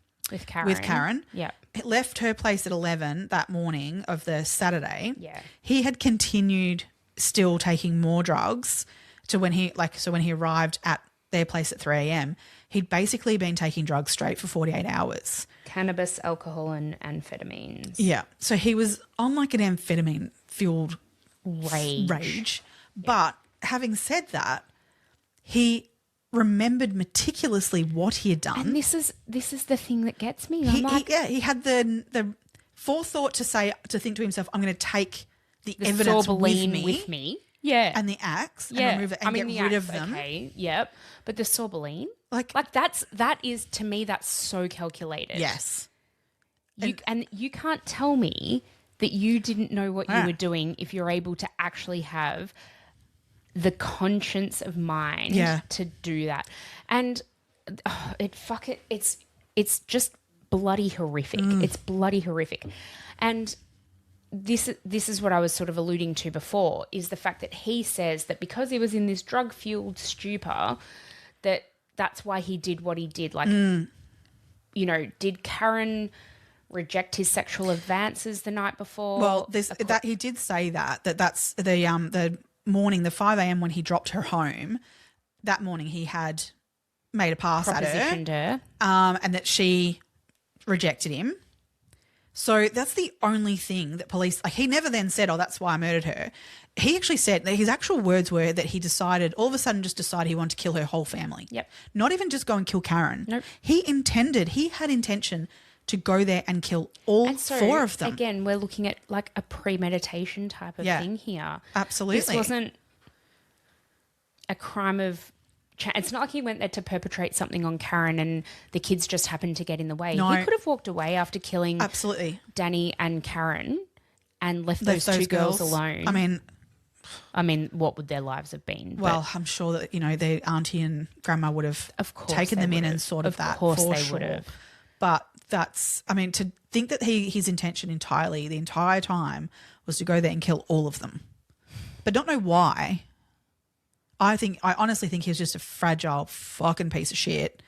Yeah. Left her place at 11 that morning of the Saturday. Yeah. He had continued still taking more drugs to when he arrived at their place at 3 a.m. He'd basically been taking drugs straight for 48 hours. Cannabis, alcohol, and amphetamines. Yeah. So he was on like an amphetamine-fueled rage. But having said that, he remembered meticulously what he had done. And this is the thing that gets me. He had the forethought to think to himself, I'm going to take the evidence with me. Yeah. And the axe and remove it and get rid of them. Okay, yep. But the sorbeline, like that is, to me, that's so calculated. Yes. And you can't tell me that you didn't know what you were doing if you're able to actually have the conscience of mind to do that. And it's just bloody horrific. It's bloody horrific. And this is what I was sort of alluding to before, is the fact that he says that because he was in this drug-fueled stupor, that's why he did what he did. Like, you know, did Karen reject his sexual advances the night before? Well, he did say that's the morning, the 5 a.m. when he dropped her home. That morning he had made a pass at her, and that she rejected him. So that's the only thing that police, like, he never then said, oh, that's why I murdered her. He actually said that his actual words were that he all of a sudden decided he wanted to kill her whole family. Yep. Not even just go and kill Karen. Nope. He had intention to go there and kill all four of them. Again, we're looking at like a premeditation type of thing here. Absolutely. This wasn't a crime of... It's not like he went there to perpetrate something on Karen and the kids just happened to get in the way. No. He could have walked away after killing Danny and Karen and left those two girls alone. I mean, what would their lives have been? Well, I'm sure that, you know, their auntie and grandma would have taken them in and sorted that. Of course they would have. But that's, I mean, to think that his intention entirely, the entire time, was to go there and kill all of them, but don't know why. I honestly think he was just a fragile fucking piece of shit,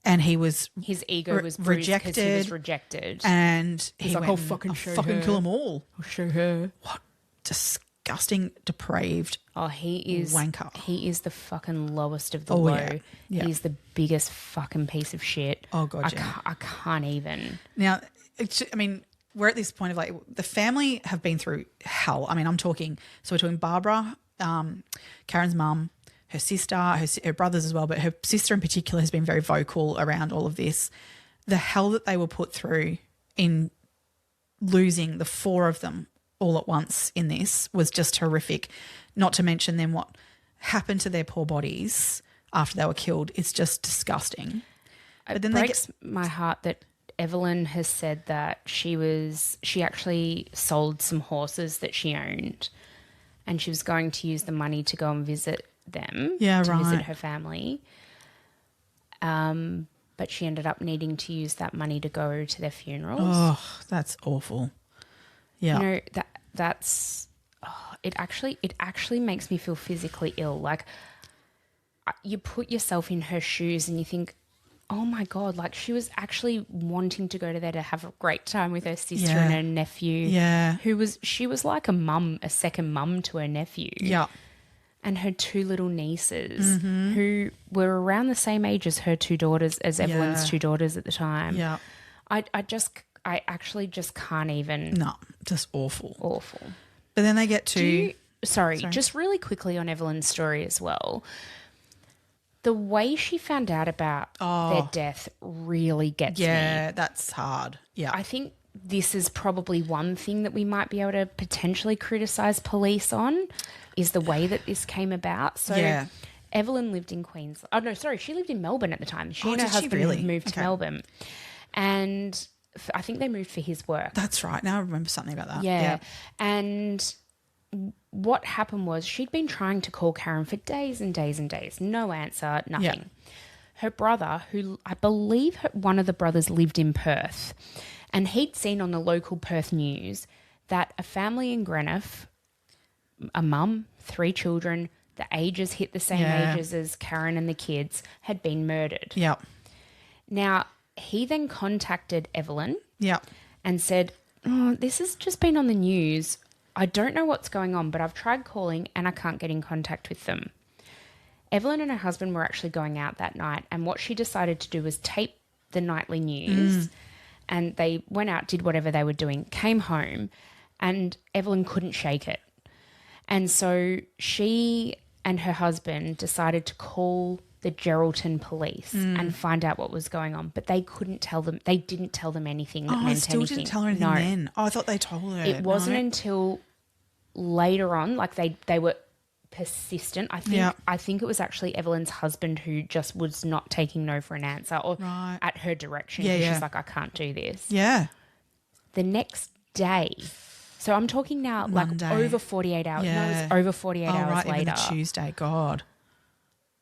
and his ego was rejected. He was rejected, and he's like, I'll fucking kill them all. I'll show her. What disgusting, depraved. Oh, he is wanker. He is the fucking lowest of the low. Yeah. He's the biggest fucking piece of shit. Oh god, I can't even. Now, we're at this point of like the family have been through hell. I mean, we're talking Barbara, Karen's mum, her sister, her brothers as well, but her sister in particular has been very vocal around all of this. The hell that they were put through in losing the four of them all at once in this was just horrific. Not to mention then what happened to their poor bodies after they were killed. It's just disgusting. It breaks my heart that Evelyn has said that she actually sold some horses that she owned, and she was going to use the money to go and visit them Yeah, to visit right. her family. But she ended up needing to use that money to go to their funerals. Oh, that's awful. Yeah. You know, it actually makes me feel physically ill. Like, you put yourself in her shoes and you think, oh my God, like she was actually wanting to go to there to have a great time with her sister and her nephew. Yeah. She was like a second mum to her nephew. Yeah. And her two little nieces who were around the same age as her two daughters, as Evelyn's two daughters at the time. Yeah. I actually just can't even. No, just awful. Awful. But then they get to... Sorry, just really quickly on Evelyn's story as well. The way she found out about their death really gets me. Yeah, that's hard. Yeah. I think this is probably one thing that we might be able to potentially criticise police on, is the way that this came about. So Evelyn lived in Queensland. Oh, no, sorry, she lived in Melbourne at the time. She and her husband had moved to Melbourne. And I think they moved for his work. That's right. Now I remember something about that. Yeah. And what happened was she'd been trying to call Karen for days and days and days. No answer, nothing. Yeah. Her brother, who I believe one of the brothers lived in Perth, and he'd seen on the local Perth news that a family in Greenough, a mum, 3 children, the ages hit the same ages as Karen and the kids, had been murdered. Yeah. Now, he then contacted Evelyn Yeah. and said, this has just been on the news. I don't know what's going on, but I've tried calling and I can't get in contact with them. Evelyn and her husband were actually going out that night, and what she decided to do was tape the nightly news, and they went out, did whatever they were doing, came home, and Evelyn couldn't shake it. And so she and her husband decided to call the Geraldton police and find out what was going on, but they couldn't tell them. They didn't tell them anything that meant anything. Still didn't tell her anything then. Oh, I thought they told her. It wasn't until later on, like they were persistent. I think it was actually Evelyn's husband who just was not taking no for an answer, or at her direction. She's like, I can't do this. Yeah. The next day, so I'm talking now Monday. like over 48 hours. No, it was over 48 hours later. Even the Tuesday, God.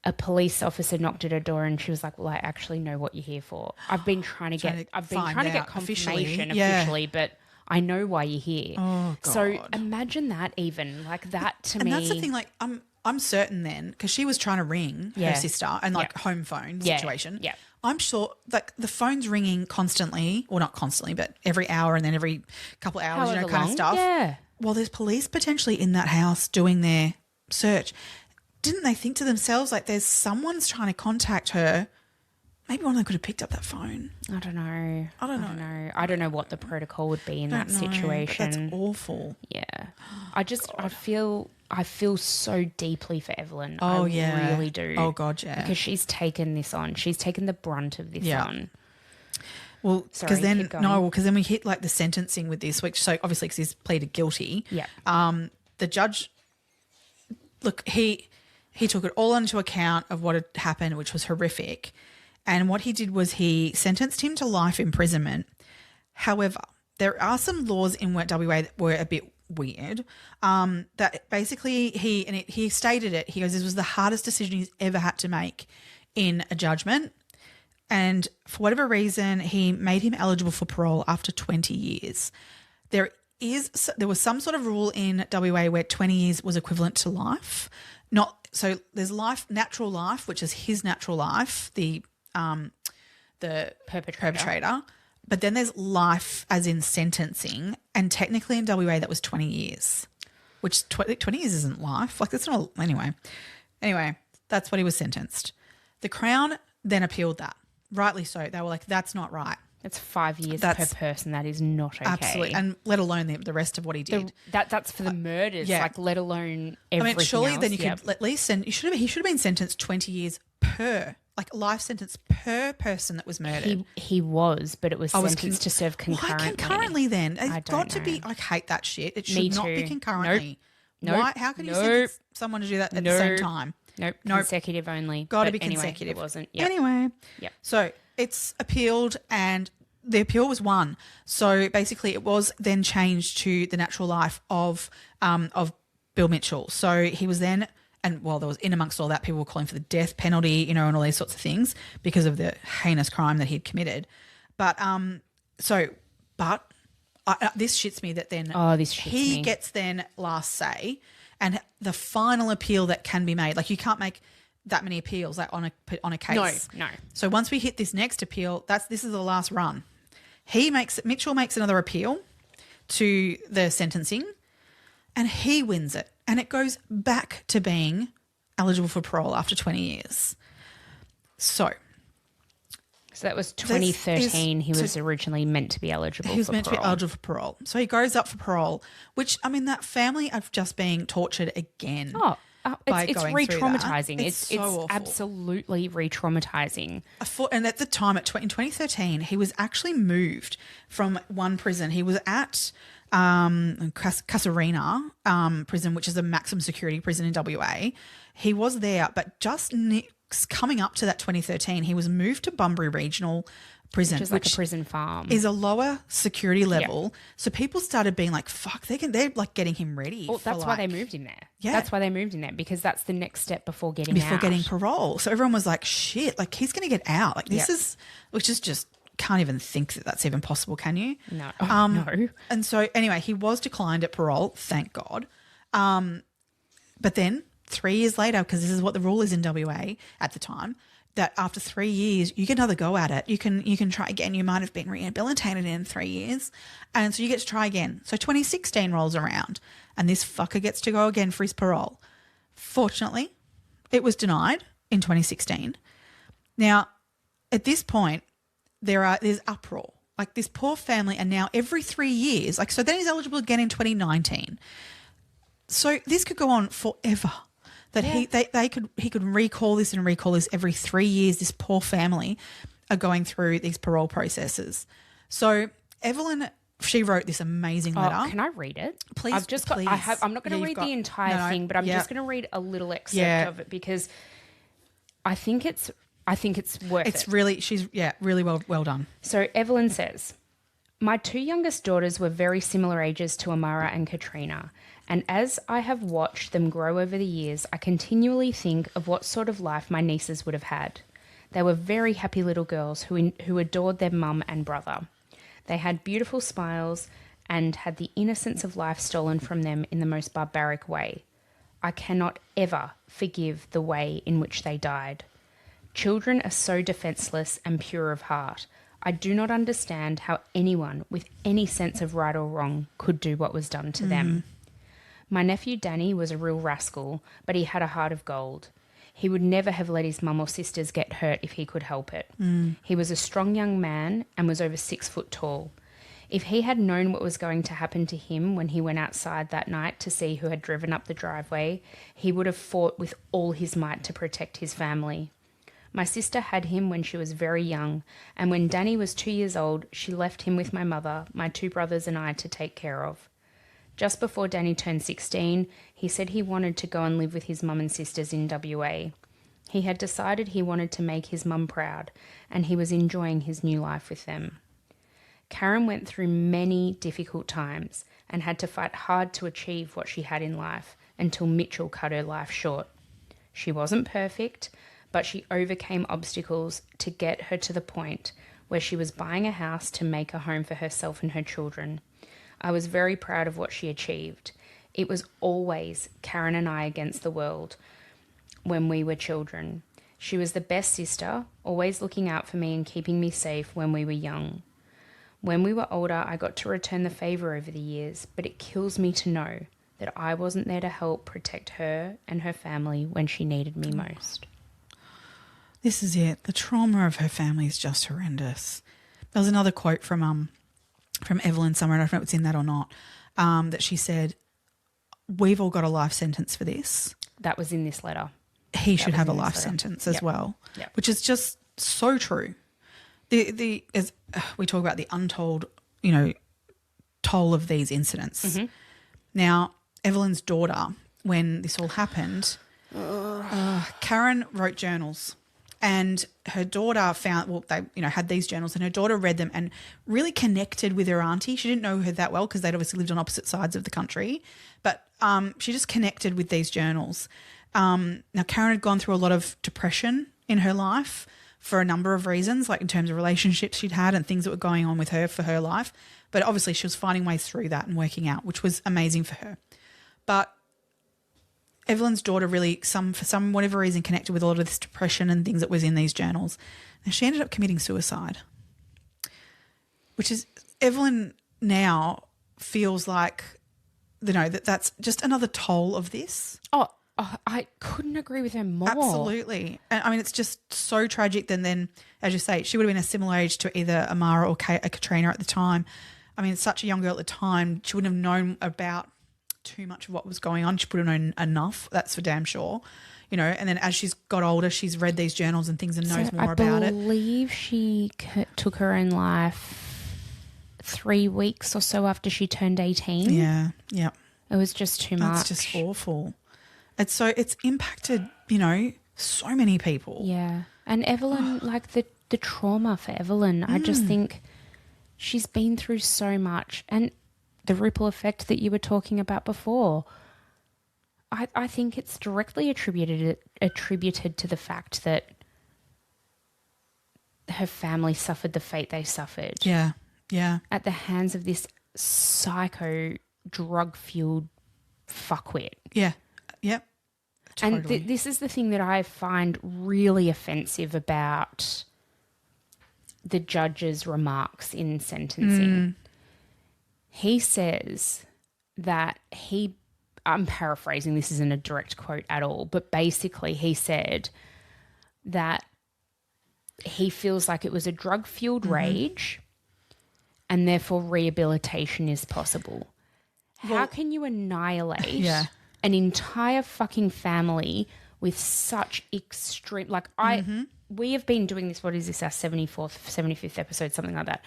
A police officer knocked at her door and she was like, well, I actually know what you're here for. I've been trying to get confirmation officially, but I know why you're here. Oh, God. So imagine that, even like that to me. And that's the thing, like I'm certain then, because she was trying to ring her sister and like home phone situation. Yeah. I'm sure like the phone's ringing constantly, or not constantly, but every hour and then every couple of hours, However kind of long. stuff. Yeah. Well, there's police potentially in that house doing their search. Didn't they think to themselves, like, there's someone's trying to contact her? Maybe one of them could have picked up that phone. I don't know. I don't know what the protocol would be in that situation. That's awful. Yeah. I feel so deeply for Evelyn. Oh, I yeah. really do. Oh, God, yeah. Because she's taken this on. She's taken the brunt of this on. Well, Sorry, because then keep going. because then we hit like the sentencing with this, which so obviously because he's pleaded guilty. Yeah. The judge, look, he took it all into account of what had happened, which was horrific, and what he did was he sentenced him to life imprisonment. However, there are some laws in WA that were a bit weird. That basically he stated it. He goes, this was the hardest decision he's ever had to make in a judgment. And for whatever reason, he made him eligible for parole after 20 years. There was some sort of rule in WA where 20 years was equivalent to life. So there's natural life, which is his natural life, the perpetrator. But then there's life as in sentencing, and technically in WA that was 20 years, which 20 years isn't life. Like that's not anyway. That's what he was sentenced. The Crown then appealed that. Rightly so. They were like, that's not right. That's 5 years per person. That is not okay. Absolutely. And let alone the rest of what he did. That's for the murders, like let alone everything surely else. Then you could at least he should have been sentenced 20 years per, like life sentence per person that was murdered. He was, but it was sentenced to serve concurrently. Why concurrently then? I don't know. I hate that shit. It should Me not too. be concurrently. Nope. Why? How can you sentence someone to do that at the same time? Nope. Consecutive only. Got to But be consecutive. Anyway, it wasn't. Yep. Anyway. Yep. So it's appealed and the appeal was won. So basically it was then changed to the natural life of Bill Mitchell. So he was then And while there was in amongst all that, people were calling for the death penalty, and all these sorts of things because of the heinous crime that he'd committed. But this shits me that then he gets then last say, and the final appeal that can be made. Like, you can't make that many appeals on a case. No. So once we hit this next appeal, this is the last run. Mitchell makes another appeal to the sentencing, and he wins it. And it goes back to being eligible for parole after 20 years. So that was 2013. He was originally meant to be eligible for parole. He was meant to be eligible for parole. So he goes up for parole, which, that family are just being tortured again. It's re-traumatizing. It's so awful. Absolutely re-traumatizing. And at the time, in 2013, he was actually moved from one prison. He was at Casuarina prison, which is a maximum security prison in WA. He was there, but just coming up to that 2013, he was moved to Bunbury Regional Prison, which is like a prison farm. Is a lower security level. Yep. So people started being like, fuck, they're like getting him ready. Well, that's why they moved him there. Yeah. That's why they moved him there, because that's the next step before getting parole. So everyone was like, shit, like he's going to get out. Like this is, which is just, can't even think that that's even possible, can you? No. No. And so anyway, he was declined at parole, thank God. But then 3 years later, because this is what the rule is in WA at the time, that after 3 years, you get another go at it. You can try again. You might have been rehabilitated in 3 years. And so you get to try again. So 2016 rolls around and this fucker gets to go again for his parole. Fortunately, it was denied in 2016. Now, at this point, there's uproar. Like, this poor family, and now every 3 years, so then he's eligible again in 2019. So this could go on forever. That he could recall this every 3 years. This poor family are going through these parole processes. So Evelyn, she wrote this amazing letter. Can I read it? Please. I'm not going to read the entire thing, but I'm just going to read a little excerpt of it, because I think it's worth it. It's really, really well done. So Evelyn says, my two youngest daughters were very similar ages to Amara and Katrina, and as I have watched them grow over the years, I continually think of what sort of life my nieces would have had. They were very happy little girls who adored their mum and brother. They had beautiful smiles and had the innocence of life stolen from them in the most barbaric way. I cannot ever forgive the way in which they died. Children are so defenceless and pure of heart. I do not understand how anyone with any sense of right or wrong could do what was done to them. My nephew Danny was a real rascal, but he had a heart of gold. He would never have let his mum or sisters get hurt if he could help it. He was a strong young man and was over 6 foot tall. If he had known what was going to happen to him when he went outside that night to see who had driven up the driveway, he would have fought with all his might to protect his family. My sister had him when she was very young, and when Danny was 2 years old, she left him with my mother, my 2 brothers and I to take care of. Just before Danny turned 16, he said he wanted to go and live with his mum and sisters in WA. He had decided he wanted to make his mum proud, and he was enjoying his new life with them. Karen went through many difficult times and had to fight hard to achieve what she had in life until Mitchell cut her life short. She wasn't perfect, but she overcame obstacles to get her to the point where she was buying a house to make a home for herself and her children. I was very proud of what she achieved. It was always Karen and I against the world when we were children. She was the best sister, always looking out for me and keeping me safe when we were young. When we were older, I got to return the favour over the years, but it kills me to know that I wasn't there to help protect her and her family when she needed me most. This is it. The trauma of her family is just horrendous. There was another quote from Evelyn somewhere, I don't know if it's in that or not, that she said, we've all got a life sentence for this. That was in this letter. He should have a life sentence as well, which is just so true. As we talk about the untold, toll of these incidents. Now, Evelyn's daughter, when this all happened, Karen wrote journals. And her daughter had these journals, and her daughter read them and really connected with her auntie. She didn't know her that well because they'd obviously lived on opposite sides of the country, but she just connected with these journals. Now, Karen had gone through a lot of depression in her life for a number of reasons, like in terms of relationships she'd had and things that were going on with her for her life. But obviously she was finding ways through that and working out, which was amazing for her. But Evelyn's daughter really, for some whatever reason, connected with a lot of this depression and things that was in these journals. And she ended up committing suicide, which is, Evelyn now feels like, that's just another toll of this. Oh, I couldn't agree with her more. Absolutely. And I mean, it's just so tragic. Then, as you say, she would have been a similar age to either Amara or Katrina at the time. I mean, such a young girl at the time, she wouldn't have known about too much of what was going on. She would have known enough, that's for damn sure. And then as she's got older, she's read these journals and things and knows more about it. I believe she took her own life 3 weeks or so after she turned 18. Yeah, yeah. It was just too much. It's just awful. It's impacted, so many people. Yeah. And Evelyn, like the trauma for Evelyn, I just think she's been through so much. And the ripple effect that you were talking about before, I think it's directly attributed to the fact that her family suffered the fate they suffered. Yeah, yeah. At the hands of this psycho, drug-fueled fuckwit. Yeah, yep. Totally. And this is the thing that I find really offensive about the judge's remarks in sentencing. He says that I'm paraphrasing, this isn't a direct quote at all, but basically he said that he feels like it was a drug-fueled rage and therefore rehabilitation is possible. How can you annihilate an entire fucking family with such extreme... Like, we have been doing this, what is this, our 75th episode, something like that.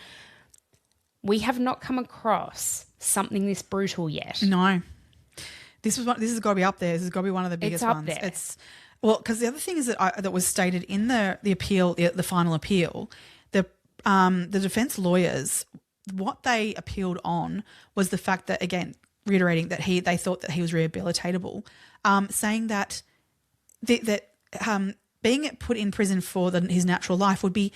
We have not come across something this brutal yet. No. This has got to be up there. This has got to be one of the biggest ones. There. Because the other thing is that was stated in the appeal, the final appeal, the defence lawyers, what they appealed on was the fact that, again, reiterating that they thought that he was rehabilitatable, saying that being put in prison for his natural life would be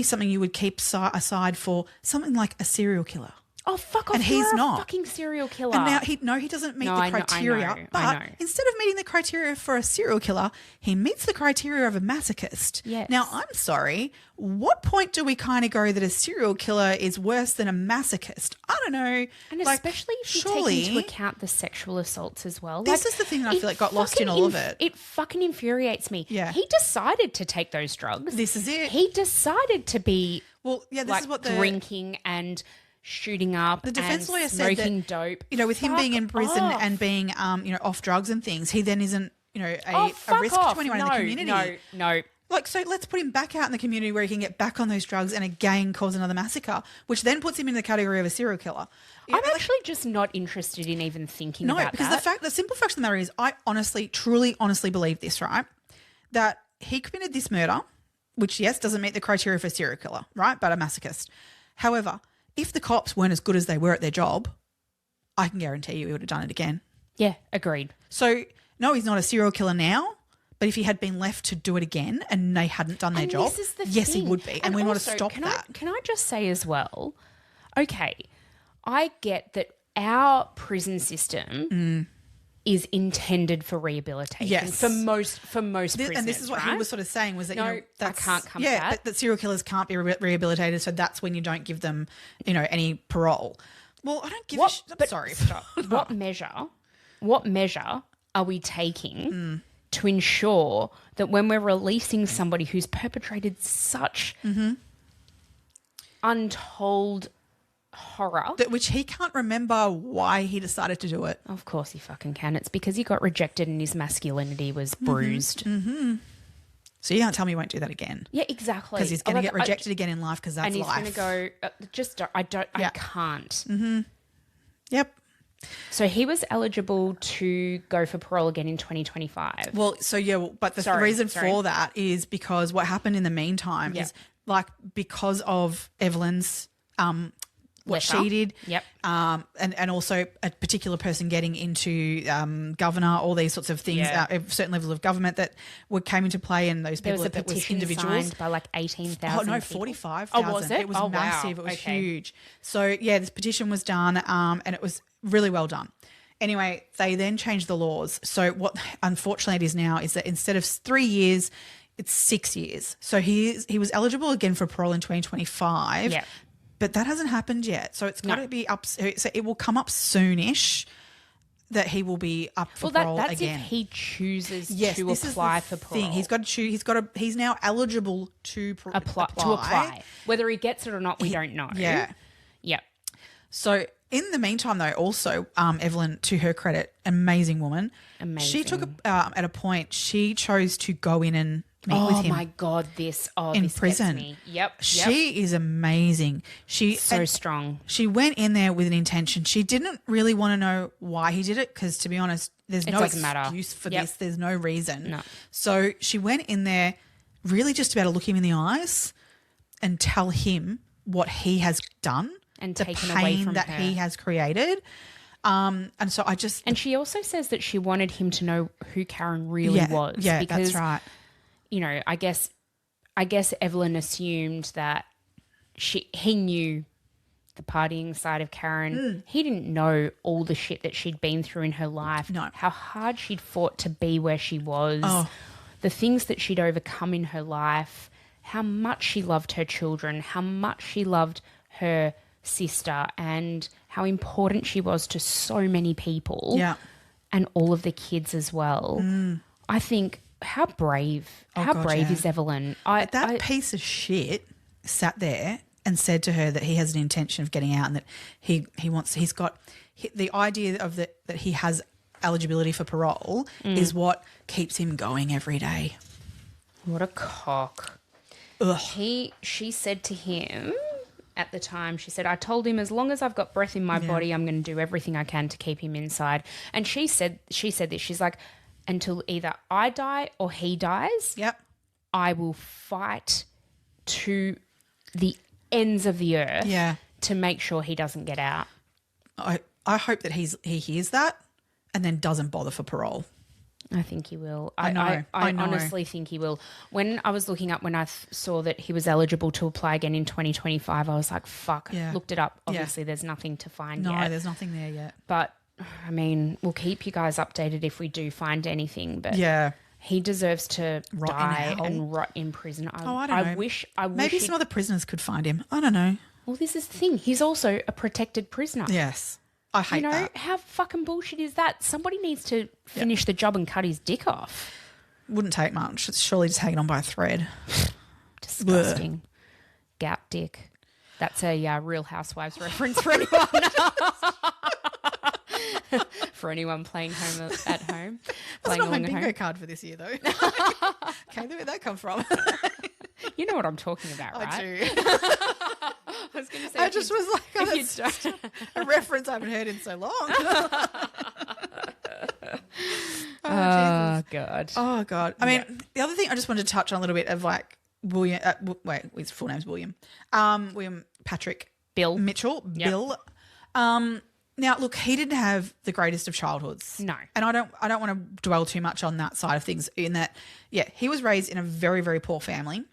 something you would keep aside for something like a serial killer. Oh, fuck off. And he's not. A fucking serial killer. And now he doesn't meet the criteria. I know. But instead of meeting the criteria for a serial killer, he meets the criteria of a masochist. Yes. Now, I'm sorry. What point do we kind of go that a serial killer is worse than a masochist? I don't know. And especially if you take into account the sexual assaults as well. This is the thing that I feel like got lost in all of it. It fucking infuriates me. Yeah. He decided to take those drugs. This is it. He decided to be this is what drinking and shooting up. The defense lawyer said smoking that, dope. With him being in prison and being off drugs and things, he then isn't a risk to anyone in the community. No. So let's put him back out in the community where he can get back on those drugs and again cause another massacre, which then puts him in the category of a serial killer. I'm actually just not interested in even thinking about that. No, because the simple fact of the matter is, I honestly, truly, honestly believe this, right? That he committed this murder, which, yes, doesn't meet the criteria for a serial killer, right? But a masochist. However, if the cops weren't as good as they were at their job, I can guarantee you he would have done it again. Yeah, agreed. So, no, he's not a serial killer now, but if he had been left to do it again and they hadn't done their job, yes, he would be. And we want to stop that. Can I just say as well, okay, I get that our prison system is intended for rehabilitation. Yes. For most prisoners, and this is what he was sort of saying was that, I can't come to that. that serial killers can't be rehabilitated, so that's when you don't give them, any parole. Well, I don't give a shit. I'm sorry. What measure are we taking to ensure that when we're releasing somebody who's perpetrated such untold horror, which he can't remember why he decided to do it? Of course he fucking can. It's because he got rejected and his masculinity was bruised. So you can't tell me he won't do that again. Yeah, exactly. Because he's going to get rejected again in life because that's life. And he's going to go, I can't. Yep. So he was eligible to go for parole again in 2025. Well, but the reason for that is because what happened in the meantime is because of Evelyn's what she did. Yep. And also a particular person getting into governor, all these sorts of things, a certain level of government that came into play, and those There people was a that was petition individuals. signed by like 18,000 Oh, no, people. 45,000. Oh, was it? It was Oh, wow. massive. It was Okay. huge. So, yeah, this petition was done and it was really well done. Anyway, they then changed the laws. So what unfortunately it is now is that instead of 3 years, it's 6 years. So he was eligible again for parole in 2025. Yeah. But that hasn't happened yet. So it's got to be up. So it will come up soonish that he will be up for parole that's again. if he chooses to this is apply the for parole. thing. He's got to choose. He's now eligible to apply. Whether he gets it or not, we don't know. Yeah. Yep. So in the meantime, though, also Evelyn, to her credit, amazing woman. Amazing. She took at a point she chose to go in and meet with him. Oh my God, this in this prison. Gets me. Yep. She is amazing. So strong. She went in there with an intention. She didn't really want to know why he did it because, to be honest, there's no doesn't matter. excuse for Yep. this. There's no reason. No. So she went in there really just to be able to look him in the eyes and tell him what he has done And the taken pain away from that her. he has created. And so I just And she also says that she wanted him to know who Karen really was. Yeah, because, that's right. You know, I guess Evelyn assumed that he knew the partying side of Karen. He didn't know all the shit that she'd been through in her life. No. How hard she'd fought to be where she was. Oh. The things that she'd overcome in her life. How much she loved her children. How much she loved her sister, and how important she was to so many people. Yeah. And all of the kids as well. I think how brave is Evelyn? That piece of shit sat there and said to her that he has an intention of getting out and that he's got the idea of that he has eligibility for parole is what keeps him going every day. What a cock. Ugh. She said to him at the time, she said, I told him as long as I've got breath in my body, I'm going to do everything I can to keep him inside. And she said this, she's like, until either I die or he dies, Yep. I will fight to the ends of the earth to make sure he doesn't get out. I hope that he hears that and then doesn't bother for parole. I think he will. I know. I honestly think he will. When I was looking up, when I saw that he was eligible to apply again in 2025, I was like, fuck. Yeah. Looked it up. Obviously, there's nothing to find yet. No, there's nothing there yet. But, I mean, we'll keep you guys updated if we do find anything. But Yeah. he deserves to Rot in die hell. and rot in prison. I don't know. I wish Maybe some other prisoners could find him. I don't know. Well, this is the thing. He's also a protected prisoner. Yes. I hate that. How fucking bullshit is that? Somebody needs to finish the job and cut his dick off. Wouldn't take much. It's surely just hanging on by a thread. Disgusting. Gout dick. That's a Real Housewives reference for anyone. For anyone playing home at home. That's Playing not my along at bingo home. card for this year, though. Okay, where'd that come from? You know what I'm talking about, right? I do. I was going to say. I just was like, oh, if you that's don't- just a reference I haven't heard in so long. Oh, God. Oh, God. I mean, the other thing I just wanted to touch on a little bit of like William, his full name's William. William Patrick Bill. Mitchell. Yep. Bill. Now, look, he didn't have the greatest of childhoods. No. And I don't want to dwell too much on that side of things in that, he was raised in a very, very poor family,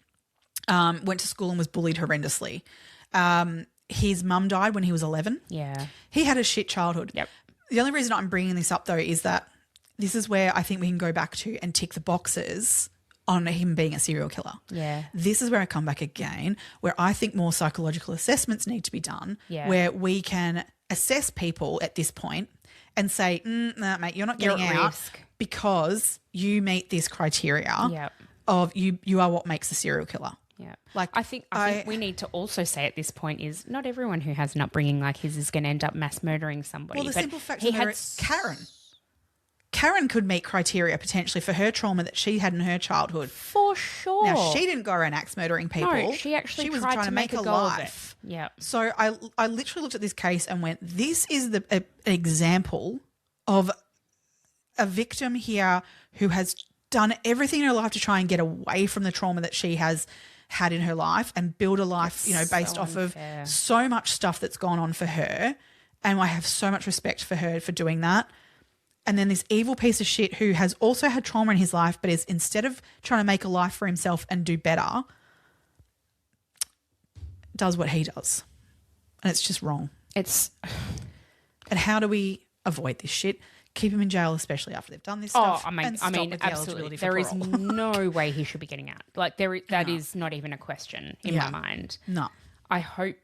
went to school and was bullied horrendously. His mum died when he was 11. Yeah. He had a shit childhood. Yep. The only reason I'm bringing this up, though, is that this is where I think we can go back to and tick the boxes on him being a serial killer. Yeah. This is where I come back again, where I think more psychological assessments need to be done, Yeah. where we can assess people at this point and say, nah, mate, you're not You're getting at out risk. because you meet this criteria Yep. of you are what makes a serial killer. Yeah. Like, I think we need to also say at this point is not everyone who has an upbringing like his is going to end up mass murdering somebody. Well, the But simple fact he of the matter had is Karen could meet criteria potentially for her trauma that she had in her childhood. for sure. Now, she didn't go around axe murdering people. No, she actually was tried trying to make a go of it. Yeah. So I literally looked at this case and went, this is an example of a victim here who has done everything in her life to try and get away from the trauma that she has had in her life and build a life, based off of so much stuff that's gone on for her. And I have so much respect for her for doing that. And then this evil piece of shit who has also had trauma in his life, but is, instead of trying to make a life for himself and do better, does what he does. And it's just wrong. And how do we avoid this shit? Keep him in jail, especially after they've done this stuff. I mean, absolutely. There is no way he should be getting out. Like that is not even a question in my mind. No. I hope.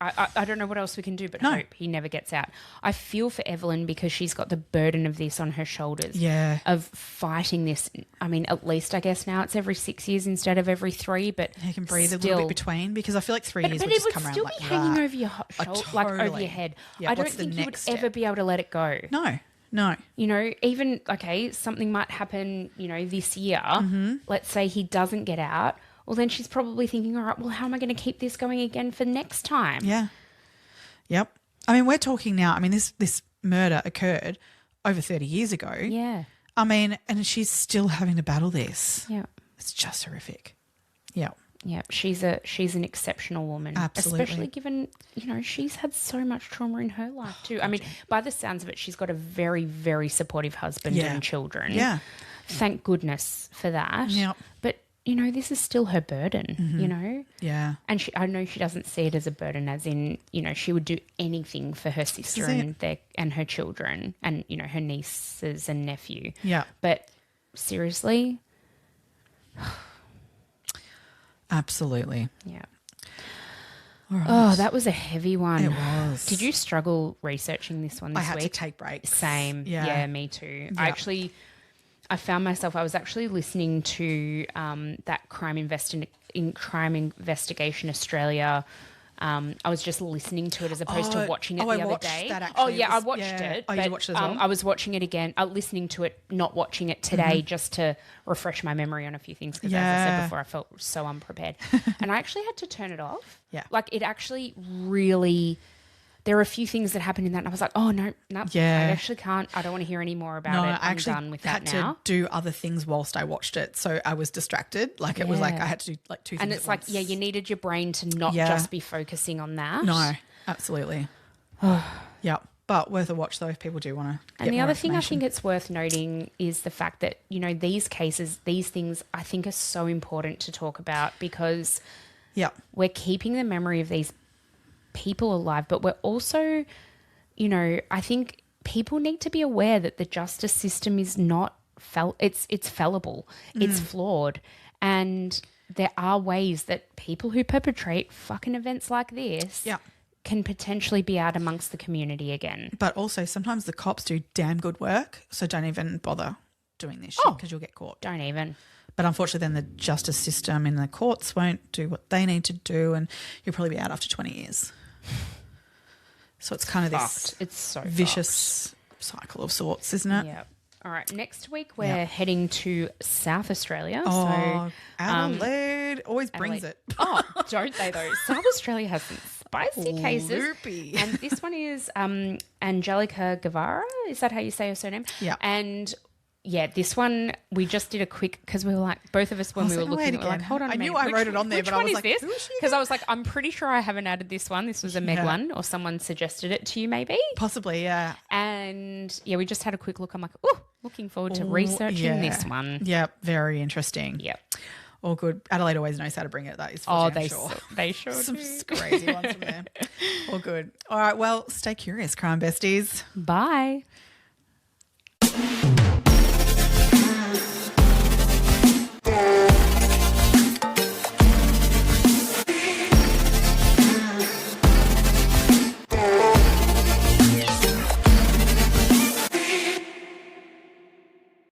I don't know what else we can do but hope he never gets out. I feel for Evelyn because she's got the burden of this on her shoulders. Yeah. Of fighting this. I mean, at least I guess now it's every 6 years instead of every 3, but he can breathe a little bit between, because I feel like 3 years would just come around like that. But it would still be hanging over your shoulder, like over your head. Yeah, I don't think you would ever be able to let it go. No. Even, something might happen, this year. Mm-hmm. Let's say he doesn't get out. Well, then she's probably thinking, all right, well, how am I going to keep this going again for next time? Yeah. Yep. I mean, we're talking now, this murder occurred over 30 years ago. Yeah. And she's still having to battle this. Yeah. It's just horrific. Yeah. Yeah. She's an exceptional woman. Absolutely. Especially given, she's had so much trauma in her life too. I mean, by the sounds of it, she's got a very, very supportive husband and children. Yeah. Thank goodness for that. Yeah. But this is still her burden, Yeah. And I know she doesn't see it as a burden, as in, she would do anything for her sister and her children and, her nieces and nephew. Yeah. But seriously. Absolutely. Yeah. All right. Oh, that was a heavy one. It was. Did you struggle researching this one this week? I had to take breaks. Same. Yeah, me too. Yeah. I found myself, I was actually listening to that Crime Investigation Australia. I was just listening to it as opposed to watching it the other day. I watched it. Oh, you watched it as well? I was watching it again, listening to it, not watching it today, just to refresh my memory on a few things because, as I said before, I felt so unprepared. And I actually had to turn it off. Yeah. Like, it actually really... There are a few things that happened in that and I was like, oh, no, yeah. I actually can't. I don't want to hear any more about it. I'm done with that now. I had to do other things whilst I watched it, so I was distracted. Like, it was like I had to do like 2 things and it's like, you needed your brain to not just be focusing on that. No, absolutely. Yeah, but worth a watch though if people do want to. And the other thing I think it's worth noting is the fact that, these cases, these things I think are so important to talk about because we're keeping the memory of these people alive, but we're also, I think people need to be aware that the justice system is not it's fallible, it's flawed, and there are ways that people who perpetrate fucking events like this can potentially be out amongst the community again. But also sometimes the cops do damn good work, so don't even bother doing this shit because you'll get caught. Don't even. But unfortunately then the justice system in the courts won't do what they need to do and you'll probably be out after 20 years. So it's kind of this vicious cycle of sorts, isn't it? Yeah. All right. Next week we're heading to South Australia. Oh, Adelaide always brings it. Oh, don't they though? South Australia has some spicy cases. Loopy. And this one is Angelica Guevara. Is that how you say her surname? Yeah. And this one we just did a quick because we were like both of us when we were looking, we were like, hold on a minute. I knew I wrote it on there, but I was like, who is this? Because I was like, I'm pretty sure I haven't added this one. This was a Meg one, or someone suggested it to you, maybe. Possibly, yeah. And we just had a quick look. I'm like, oh, looking forward to researching this one. Yeah, very interesting. Yep. All good. Adelaide always knows how to bring it. That is for they sure. They sure Some do. crazy ones from there. All good. All right. Well, stay curious, crime besties. Bye.